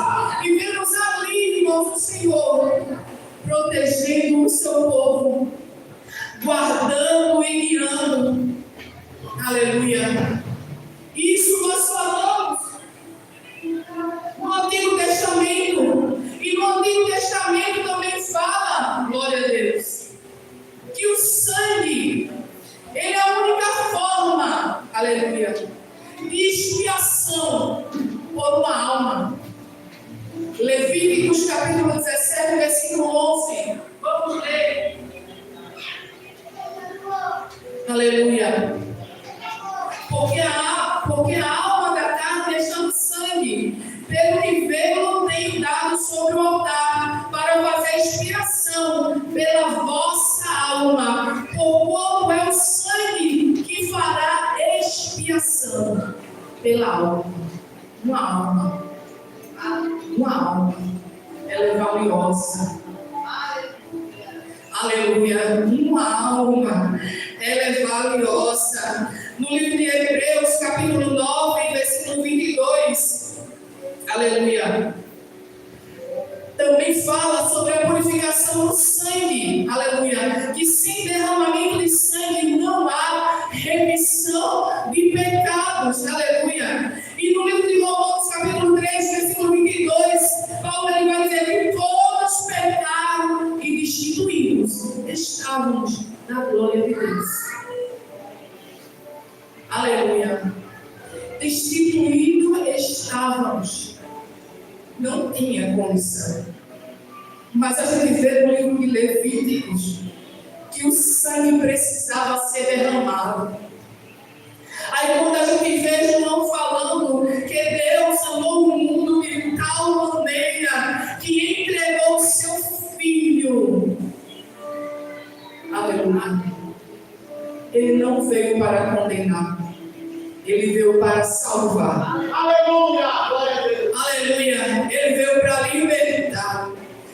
E vemos ali, irmãos, o Senhor protegendo o seu povo, guardando e guiando. Aleluia. Isso nós falamos no Antigo Testamento. E no Antigo Testamento também fala, glória a Deus, que o sangue, ele é a única forma, aleluia, de expiação por uma alma. Levíticos capítulo 17, versículo 11. Vamos ler. Aleluia. Porque a alma da carne é chama sangue, pelo que veio tenho dado sobre o altar, para fazer expiação pela vossa alma, porquanto é o sangue que fará expiação pela alma. Uma alma, ela é valiosa. Aleluia, uma alma, ela é valiosa. No livro de Hebreus, capítulo 9, versículo 22, aleluia, também fala sobre a purificação do sangue, aleluia, que sem derramamento de sangue não há remissão de pecados, aleluia. E no livro de Romanos, capítulo 3, versículo 22, Paulo ele vai dizer que todos pecaram e destituídos estávamos da glória de Deus. Deus. Aleluia. Destituído estávamos. Não tinha condição. Mas a gente vê no livro de Levíticos que o sangue precisava ser derramado. Aí quando a gente vê João falando que Deus amou o mundo de tal maneira que entregou o seu Filho. Aleluia. Ele não veio para condenar. Ele veio para salvar. Aleluia! Glória a Deus! Aleluia. Ele veio para libertar.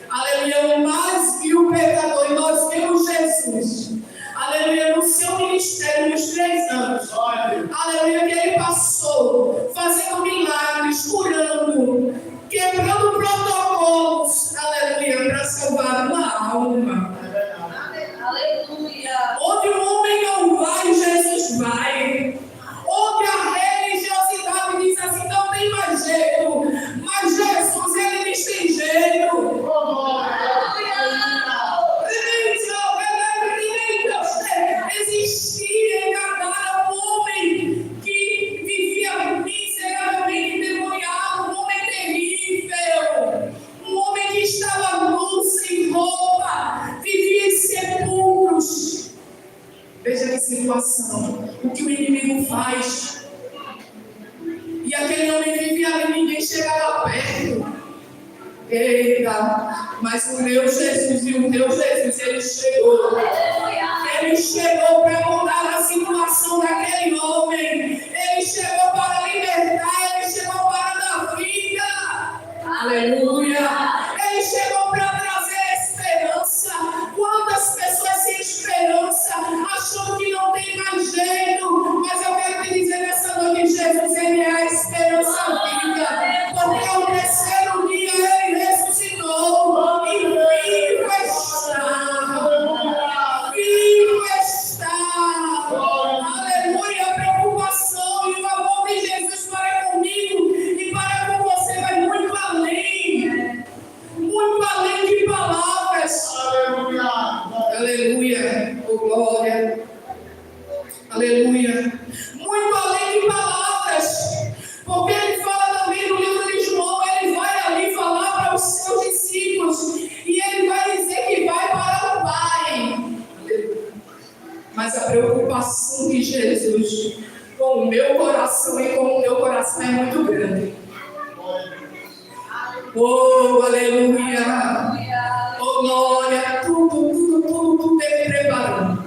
Aleluia. O mais vil pecador. E nós vemos Jesus. Aleluia. No seu ministério, nos 3 anos. Aleluia. Que ele passou fazendo milagres, curando, quebrando protocolos. Aleluia. Para salvar uma alma. Aleluia. Onde o homem não vai, Jesus vai. Onde a religiosidade diz assim, não tem mais jeito. Mas Jesus, ele diz tem jeito. Existia em Gadara um homem que vivia miseravelmente endemoniado, um homem terrível, um homem que estava nu, sem roupa, vivia em sepulcros. Veja que situação, o que o inimigo faz. E aquele homem vivia ali, ninguém chegava perto. Eita, mas o meu Jesus e o teu Jesus, ele chegou. Ele chegou para mudar a situação daquele homem. Ele chegou para libertar, ele chegou para dar vida. Aleluia. Ele chegou para trazer esperança. Quantas pessoas sem esperança, achando que não tem mais jeito. Mas eu quero te dizer nessa noite, Jesus, ele é a esperança viva. Porque ao terceiro dia ele ressuscitou e vivo está. Vivo está. Aleluia. A preocupação e o amor de Jesus para comigo e para com você vai muito além. Muito além de palavras. Aleluia. Oh, glória. Aleluia. Muito além de palavras. Porque ele fala também no livro de João, ele vai ali falar para os seus discípulos e ele vai dizer que vai para o Pai. Mas a preocupação de Jesus com o meu coração e com o teu coração é muito grande. Oh, aleluia. Oh, glória. Tudo ele preparou.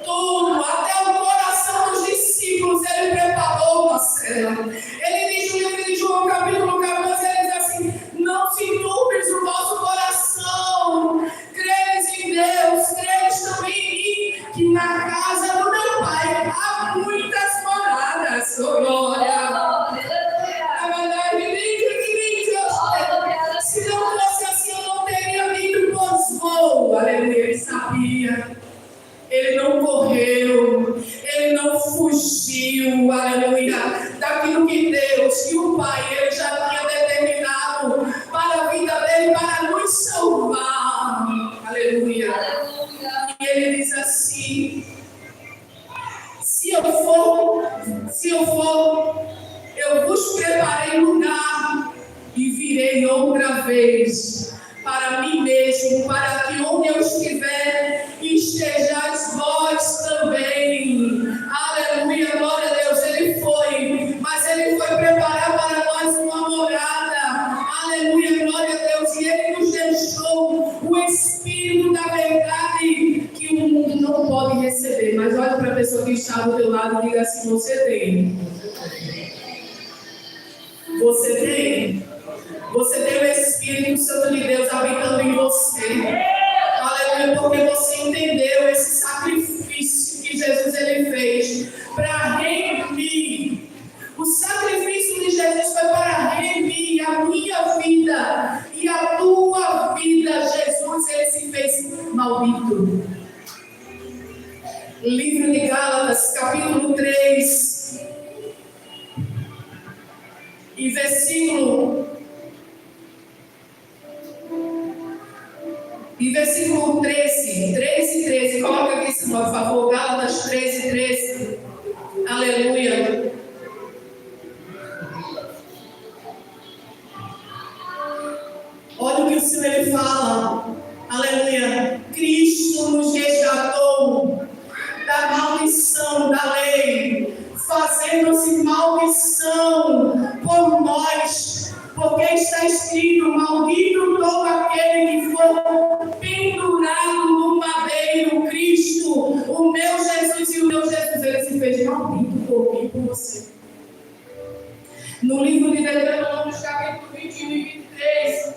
Tudo, até o coração dos discípulos ele preparou, Marcelo. Ele diz no livro de João, capítulo 14, ele diz assim: não se turbes o vosso coração, credes em Deus, credes também em mim, que na casa do meu Pai há muitas moradas. Oh, glória. A verdade, se não fosse assim, eu não teria vindo, pois vou. Aleluia, ele sabia. Ele não correu, ele não fugiu, aleluia, daquilo que Deus, que o Pai, ele já tinha determinado para a vida dele, para nos salvar, aleluia. E ele diz assim: se eu for, eu vos preparei lugar e virei outra vez para mim mesmo, para que onde eu estiver, estejais vós também. Aleluia, glória a Deus. Ele foi, mas ele foi preparar para nós uma morada. Aleluia, glória a Deus. E ele nos deixou o Espírito da verdade que o mundo não pode receber. Mas olha para a pessoa que está do teu lado e diga assim: você tem. Você tem. Você tem o Espírito Santo de Deus habitando em você. Aleluia, porque você entendeu esse sacrifício que Jesus ele fez para remir. O sacrifício de Jesus foi para remir a minha vida e a tua vida. Jesus, ele se fez maldito. Livro de Gálatas, capítulo 3, e versículo 13, coloca aqui, por favor, Gálatas 13:13. Aleluia. Olha o que o Senhor ele fala. Aleluia. Cristo nos resgatou da maldição da lei, fazendo-se maldição por nós, porque está escrito: maldito todo aquele que for pendurado no madeiro. Cristo, o meu Jesus e o meu Jesus, ele se fez maldito por mim e por você. No livro de Deuteronômio, capítulo 21 e 23,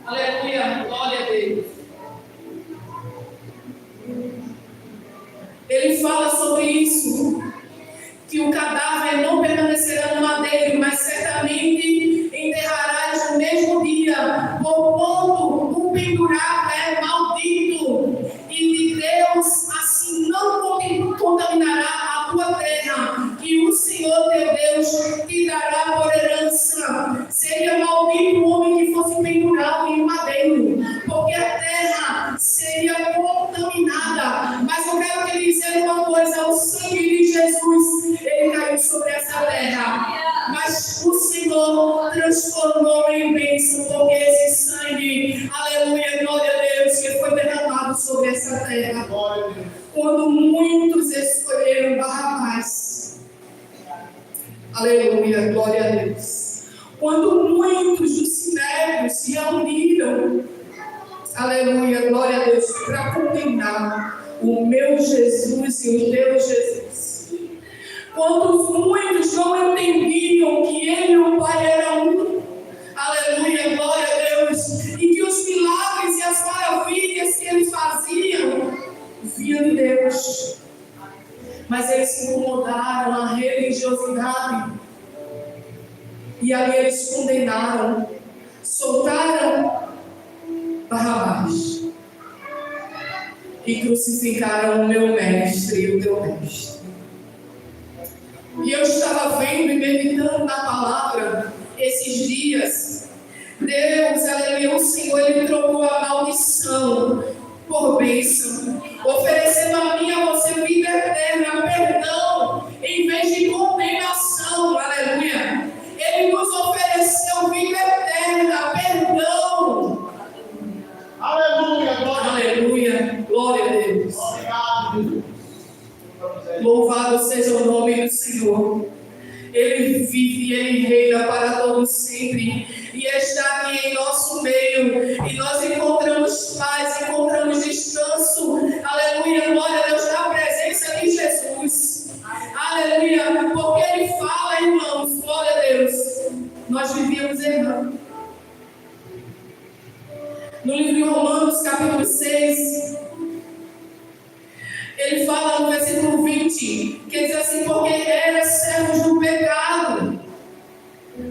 aleluia, glória a Deus. Ele fala sobre isso, que o cadáver não permanecerá no madeiro, mas certamente enterrarás no mesmo dia, porquanto o pendurado é maldito, e de Deus assim não contaminará a tua terra, que o Senhor teu Deus te dará por herança. Seria maldito o homem que fosse pendurado em madeiro, porque a terra seria contaminada. Mas eu quero te dizer uma coisa: o sangue de Jesus, ele caiu sobre essa terra, mas o Senhor transformou em bênção, porque esse sangue, aleluia, glória a Deus, que foi derramado sobre essa terra. Quando muitos escolheram Barrabás, aleluia, glória a Deus. Quando muitos dos sinédrios se reuniram, aleluia, glória a Deus, para condenar o meu Jesus e o teu Jesus. Quando muitos não entendiam que ele e o Pai eram um, aleluia, glória a Deus, e que os milagres e as maravilhas que eles faziam vinham de Deus, mas eles se incomodaram a religiosidade, e ali eles condenaram, soltaram Barrabás e crucificaram o meu mestre e o teu mestre. E eu estava vendo e meditando na palavra esses dias. Deus, aleluia, o Senhor, ele trocou a maldição por bênção, oferecendo a mim e a você vida eterna, perdão, em vez de condenação, aleluia. Ele nos ofereceu vida eterna, perdão. Aleluia, glória. Aleluia, glória a Deus. Obrigado. Louvado seja o nome do Senhor. Ele vive e ele reina para todos sempre, e está aqui em nosso meio, e nós encontramos paz, encontramos descanso, aleluia, glória a Deus, na presença de Jesus, aleluia, porque ele fala, irmãos, glória a Deus, nós vivíamos errando. No livro de Romanos, capítulo 6, ele fala no versículo 20, que diz assim: porque eram servos do pecado,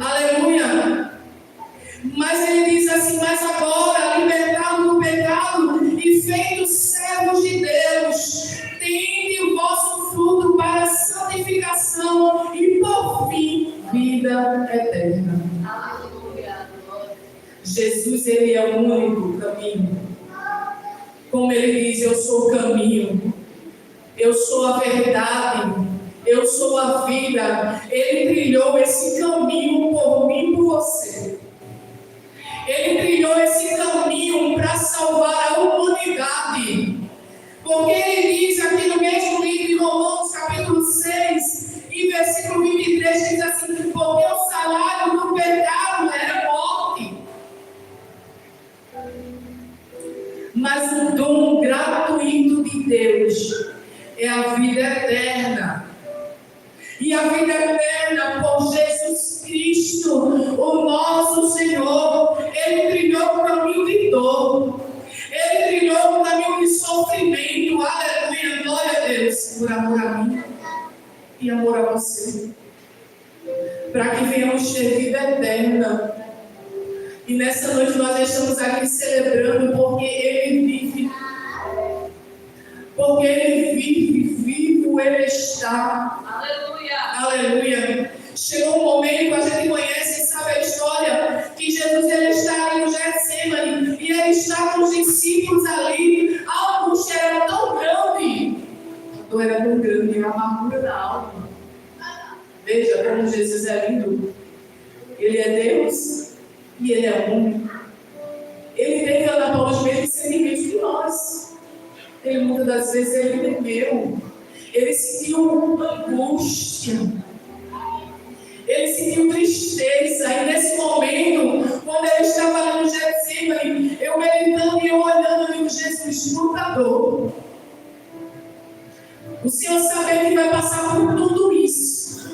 aleluia, mas ele diz assim: mas agora, libertados do pecado e feitos servos de Deus, tende o vosso fruto para a santificação e por fim, vida eterna. Jesus, ele é o único caminho. Como ele diz: eu sou o caminho, eu sou a verdade, eu sou a vida. Ele trilhou esse caminho por mim e por você. Ele trilhou esse caminho para salvar a humanidade. Porque ele diz aqui no mesmo livro de Romanos, capítulo 6, e versículo 23, diz assim: porque o salário do pecado era morte, mas o dom gratuito de Deus é a vida eterna. E a vida eterna por Jesus Cristo, o nosso Senhor. Ele trilhou o caminho de dor, ele trilhou o caminho de sofrimento, aleluia, glória a Deus, por amor a mim e amor a você, para que venhamos ter vida eterna. E nessa noite nós estamos aqui celebrando porque ele vive. Porque ele vive, vivo comigo Ele está. Aleluia. Chegou um momento, a gente conhece e sabe a história, que Jesus ele está ali no Getsemane e ele está com os discípulos ali. A angústia era tão grande, a dor era tão grande, a amargura da alma. Veja como Jesus é lindo. Ele é Deus e Ele é homem. Ele tem que andar pelos mesmos sentimentos que nós. Ele muitas das vezes ele temeu. Ele sentiu angústia. Ele sentiu tristeza. E nesse momento, quando ele estava ali no Getsemane, eu meditando e eu olhando ali o Jesus lutador. O Senhor sabe que vai passar por tudo isso.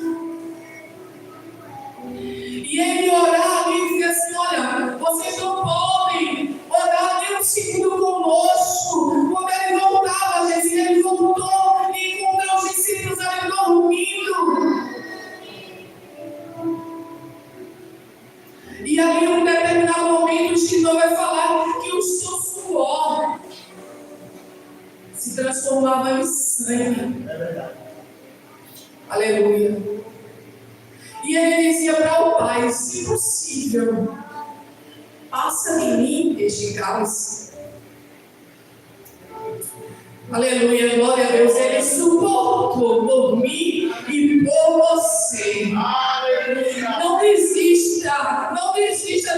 E ele orar e dizer assim: olha, vocês não podem orar nem um segundo conosco. Quando ele voltava, Jesus, ele voltou e encontrou os discípulos ali dormindo. E ali, em um determinado momento, o escritor vai falar que o seu suor se transformava em sangue. É verdade. Aleluia. E ele dizia para o Pai: se possível, passa de mim este cálice. Aleluia, glória a Deus. Ele suportou por mim e por você. Aleluia. Não desista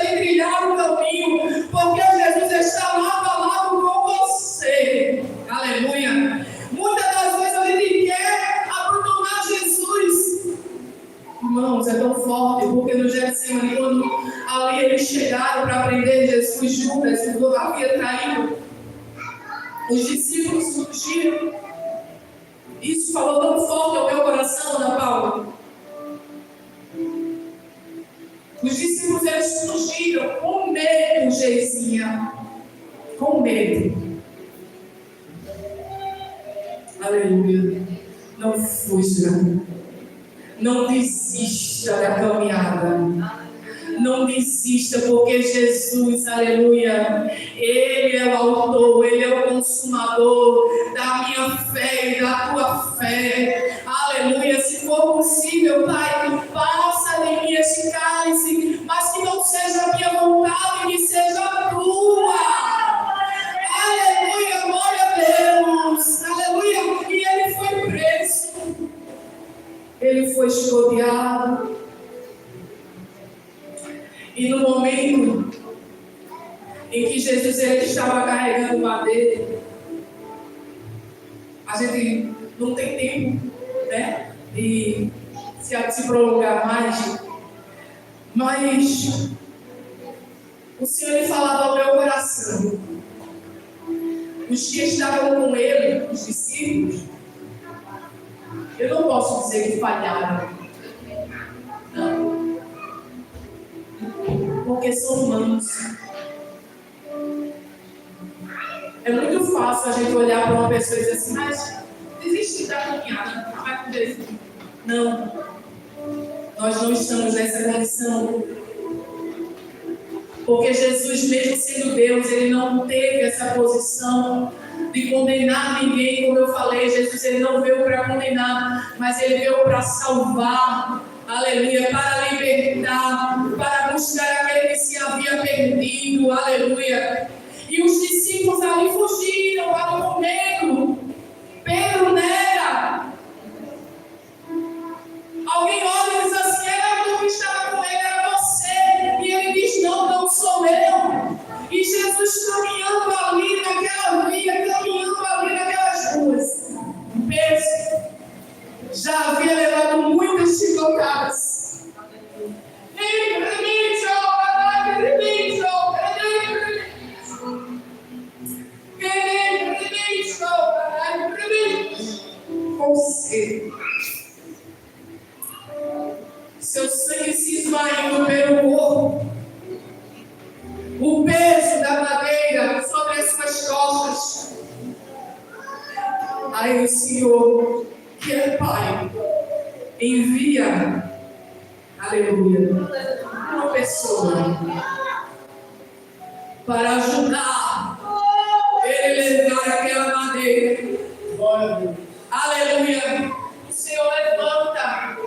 de trilhar o caminho, porque Jesus está lado a lado com você. Aleluia. Muitas das vezes a gente quer abandonar Jesus. Irmãos, é tão forte, porque no Getsemane, quando ali eles chegaram para prender Jesus, Judas, o havia traído, os discípulos fugiram. Isso falou tão forte ao meu coração, Ana Paula. Os discípulos, eles fugiram com medo, Geizinha. Com medo. Aleluia. Não fuja. Não desista da caminhada. Não desista, porque Jesus, aleluia, Ele é o autor, Ele é o consumador da minha fé e da tua fé. Aleluia. Se for possível, Pai, passa de mim este cálice, mas que não seja a minha vontade, que seja a tua. Aleluia, glória a Deus. Aleluia. E Ele foi preso. Ele foi escodeado. E no momento em que Jesus ele estava carregando o madeiro, a gente não tem tempo, né, de se prolongar mais, mas o Senhor ele falava ao meu coração. Os que estavam com ele, os discípulos, eu não posso dizer que falharam. Não. Porque são humanos. É muito fácil a gente olhar para uma pessoa e dizer assim: mas desiste da caminhada, vai com Deus. Não. Nós não estamos nessa condição. Porque Jesus, mesmo sendo Deus, Ele não teve essa posição de condenar ninguém, como eu falei. Jesus ele não veio para condenar, mas Ele veio para salvar. Aleluia, para libertar, para buscar aquele que se havia perdido. Aleluia. E os discípulos ali fugiram para o medo. Pedro nega. Alguém olha e diz assim: era tu que estava com ele, era você. E ele diz: não, não sou eu. E Jesus caminhando ali naquela via, caminhando ali naquelas ruas. Pedro já havia levado muitas chicotadas. Você, seu sangue se esvaindo pelo corpo, o peso da madeira sobre as suas costas. Aí o Senhor, que é Pai, envia, aleluia, uma pessoa para ajudar ele a levar aquela madeira. Aleluia. O Senhor levanta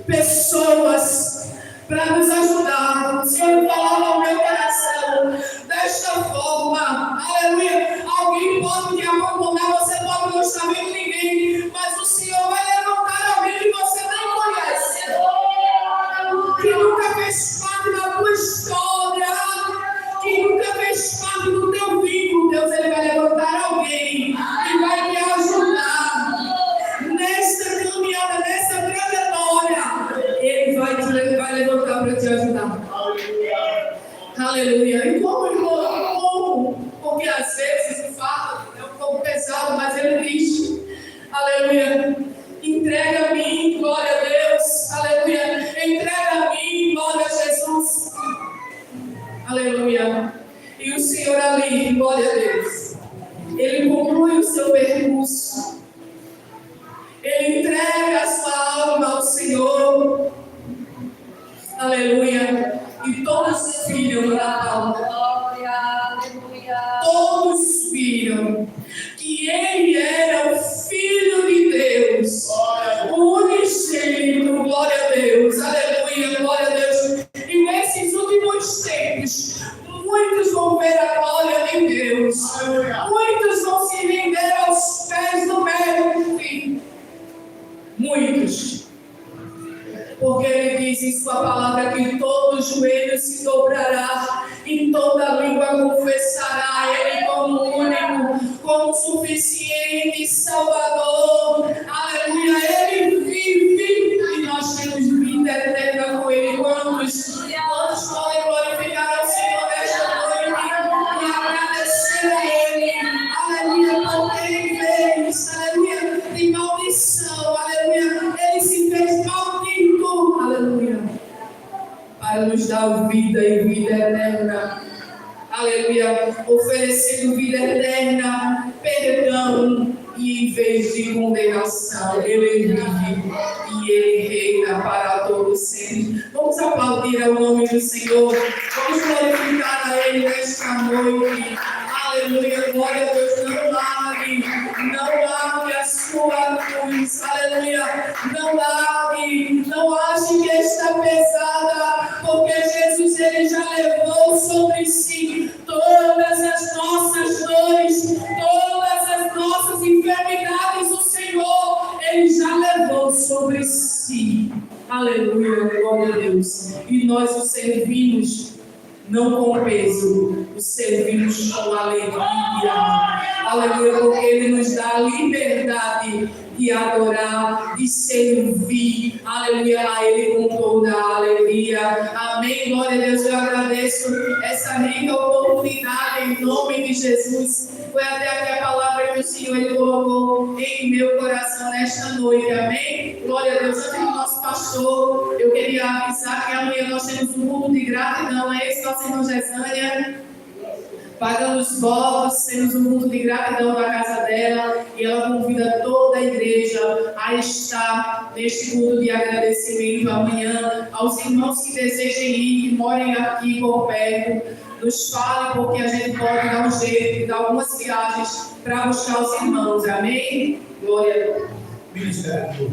pessoas para nos ajudar. O Senhor falava ao meu coração desta forma. Aleluia. Alguém pode te abandonar, você pode não estar vendo ninguém, mas o Senhor vai levantar alguém que você não conhece, que nunca fez parte da tua história, que nunca fez parte do teu vínculo. Deus, Ele vai levantar alguém que vai te ajudar nesta caminhada, nessa trajetória. Ele vai levantar para te ajudar. Aleluia. E como, irmão? Como? Porque às vezes o fardo é um pouco pesado, mas ele diz, aleluia, entrega a mim, glória a Deus, aleluia, entrega a mim, glória a Jesus, aleluia. E o Senhor ali, glória a Deus, Ele conclui o seu percurso, Ele entrega a sua alma ao Senhor, aleluia. E todos viram na palma. Todos viram que Ele era o Filho de Deus, o unigênito, glória a Deus, aleluia, glória a Deus. E nesses últimos tempos, muitos vão ver a glória de Deus, muitos vão se render aos pés do Mestre, muitos. Porque Ele diz em sua palavra que todo joelho se dobrará e toda língua confessará Ele como único, como suficiente Salvador. Aleluia, Ele vive e nós temos vida eterna com Ele. Quantos podem glorificar ao Senhor nesta noite e agradecer a Ele? Aleluia, porque Ele fez, aleluia, de maldição, aleluia, Ele se fez maldito, aleluia, para nos dar vida e vida eterna, aleluia, oferecendo vida eterna, perdão e em vez de condenação, Ele vive e Ele reina para todos sempre. Vamos aplaudir ao nome do Senhor, vamos glorificar a Ele nesta noite, aleluia, glória a Deus. Não largue a sua cruz, aleluia, não ache que está pesada, porque Jesus, Ele já levou sobre si todas as nossas dores, todas as nossas enfermidades, o Senhor, Ele já levou sobre si, aleluia, glória a Deus, e nós o servimos não com peso, o servimos com alegria, aleluia, porque Ele nos dá a liberdade de adorar, de servir, aleluia, a Ele com toda a alegria, amém, glória a Deus. Eu agradeço essa rica oportunidade em nome de Jesus. Foi até aqui a palavra que o Senhor Ele colocou em meu coração nesta noite, amém, glória a Deus. Antes do nosso pastor, eu queria avisar que amanhã nós temos um culto de gratidão, é isso, nossa irmã Gesânia, pagando os votos, temos um culto de gratidão na casa dela e ela convida toda a igreja a estar neste culto de agradecimento amanhã. Aos irmãos que desejem ir, que morem aqui por perto, nos falem, porque a gente pode dar um jeito de dar algumas viagens para buscar os irmãos, amém? Glória a Deus. Ministério.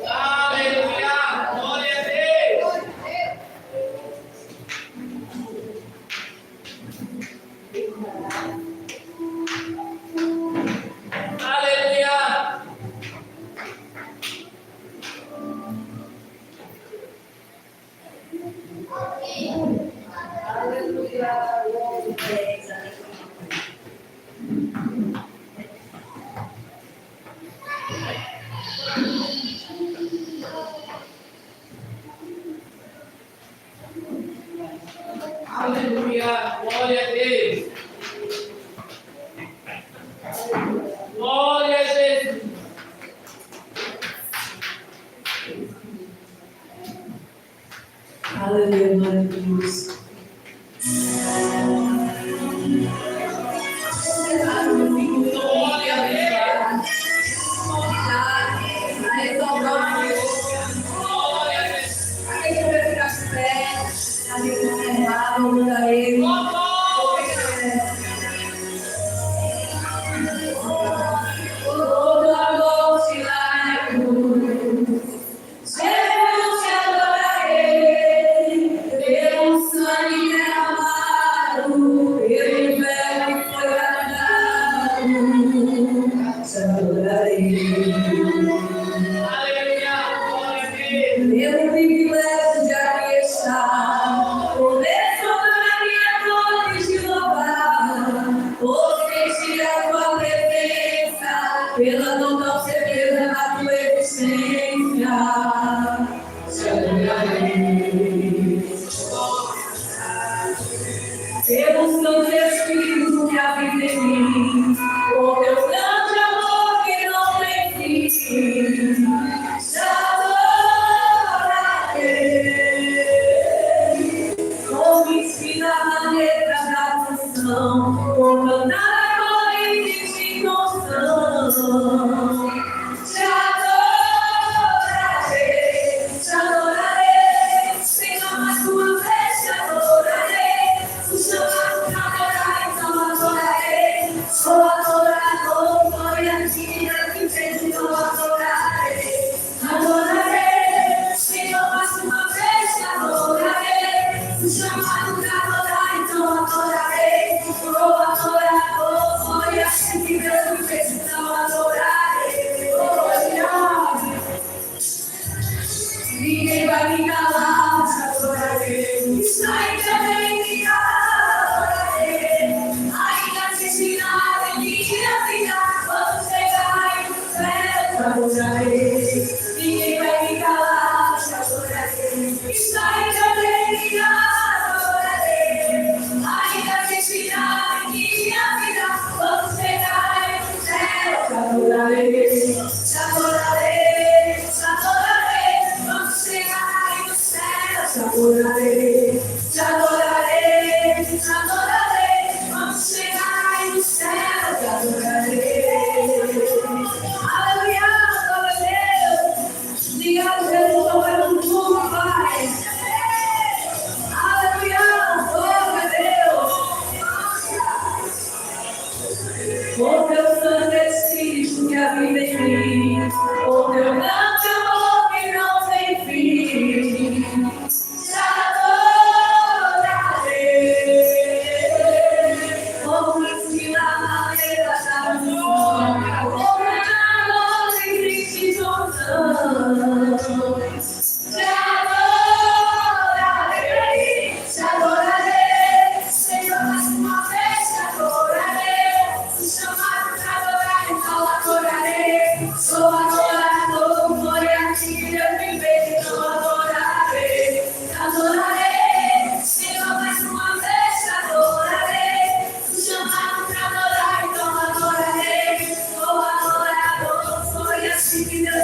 Aleluia, glória a Deus. Aleluia. Aleluia, glória a Deus. Glória a Jesus. Aleluia, glória a Deus. Glória a Deus. A exaltar o Senhor. Glória a Deus. A gente vai ficar de pé. A gente vai encerrar, vamos a Ele.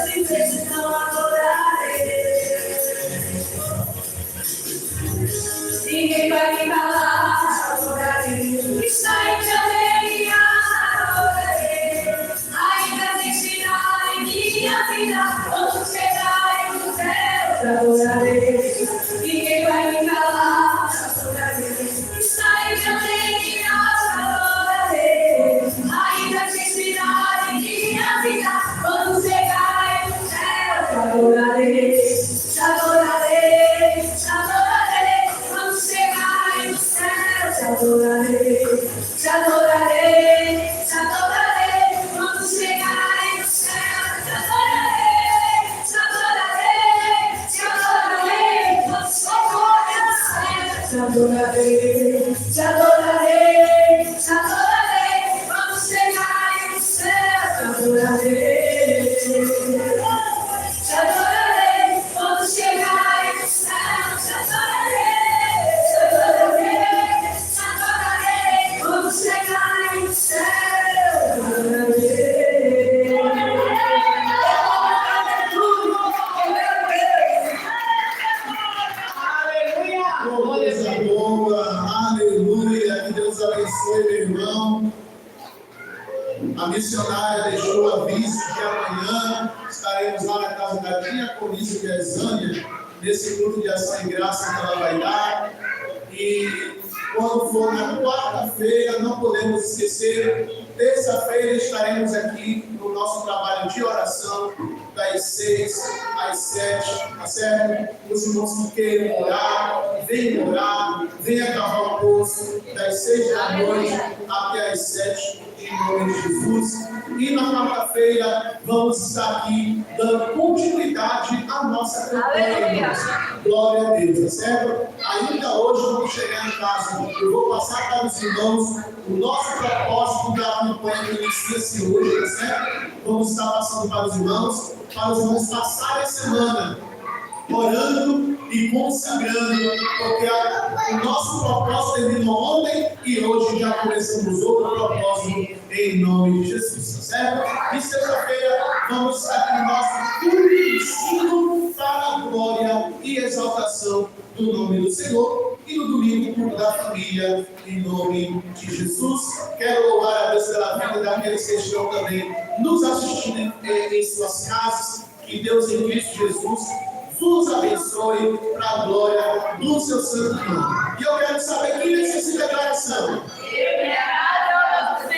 10 vezes não adorarei. Ninguém vai me calar, adorarei. Está em meu reino, adorarei. Ainda existirá em minha vida, quando chegar no céu, adorarei. Ninguém vai me calar, adorarei. Está em meu reino, adorarei. Ainda existirá em minha vida, quando chegar no céu, adorarei. Te adorarei, te adorarei. Quando chegar no céu, te adorarei. Te adorarei, te adorarei. Quando chegar no céu, te adorarei. Te adorarei, te adorarei. Quando chegar no céu, te adorarei. Te adorarei, te adorarei. Quando chegar no céu, te adorarei. Te adorarei. Quando chegar no céu, te adorarei. Te adorarei, te adorarei. Quando chegar no céu, te adorarei. Coisa boa, aleluia, que Deus abençoe, meu irmão. A missionária deixou aviso que amanhã estaremos lá na casa da diaconisa de Exânia, nesse culto de ação e graça que ela vai dar. E quando for na quarta-feira, não podemos esquecer, terça-feira estaremos aqui no nosso trabalho de oração, das 6 às 7, tá certo? Os irmãos que queiram orar, venha cavar o poço, das 6 da noite até às 7, em nome de Jesus. E na quarta-feira vamos estar aqui dando continuidade à nossa campanha. Glória a Deus, tá certo? Ainda hoje vamos chegar em casa. Eu vou passar para os irmãos o nosso propósito da campanha que inicia-se hoje, tá certo? Vamos estar passando para os irmãos passarem a semana orando e consagrando, porque o nosso propósito terminou ontem e hoje já começamos outro propósito em nome de Jesus, tá certo? E sexta-feira vamos estar aqui no nosso culto de ensino para a glória e exaltação do nome do Senhor, e no domingo, culto da família, em nome de Jesus. Quero louvar a Deus pela vida daqueles que estão também nos assistindo em suas casas. Que Deus em Cristo Jesus vos abençoe para a glória do seu santo nome. E eu quero saber quem necessita de oração.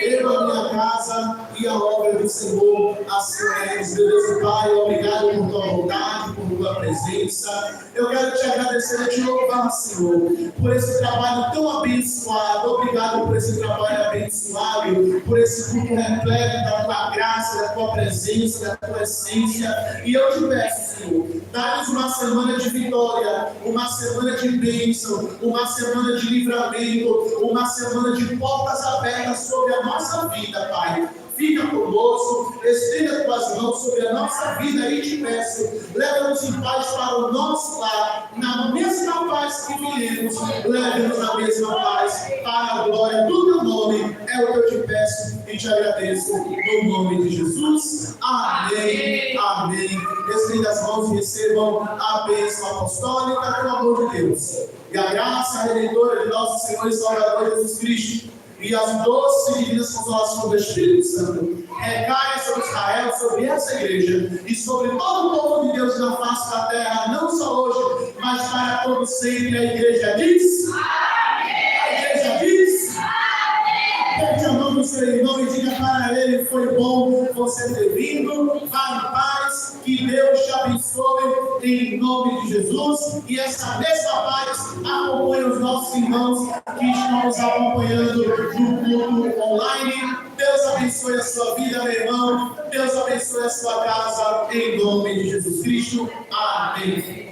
Eu, a minha casa e a obra do Senhor, assim é. Deus Pai, obrigado por tua vontade, por tua presença. Eu quero te agradecer e te louvar, Senhor, por esse trabalho tão abençoado. Obrigado por esse trabalho abençoado, por esse culto repleto da tua graça, da tua presença, da tua essência. E eu te peço, Senhor, dá-nos uma semana de vitória, uma semana de bênção, uma semana de livramento, uma semana de portas abertas sobre a nossa vida, Pai. Fica conosco, estenda tuas mãos sobre a nossa vida e te peço, leva-nos em paz para o nosso lar, na mesma paz que viemos, leva-nos na mesma paz, para a glória do teu nome, é o que eu te peço e te agradeço, no nome de Jesus, amém, amém. Estenda as mãos e recebam a bênção apostólica, pelo amor de Deus, e a graça redentora de nosso Senhor e Salvador Jesus Cristo, e as doces e divinas consolações do Espírito Santo recaem sobre Israel, sobre essa igreja e sobre todo o povo de Deus na face da terra, não só hoje, mas para todo sempre. A igreja diz: amém. A igreja diz: amém. Pede a mão do seu irmão e diga para ele: foi bom você ter vindo, vá em paz, que Deus te abençoe em nome de Jesus. E essa mesma paz acompanha os nossos irmãos que estão nos acompanhando no culto online. Deus abençoe a sua vida, meu irmão. Deus abençoe a sua casa, em nome de Jesus Cristo. Amém.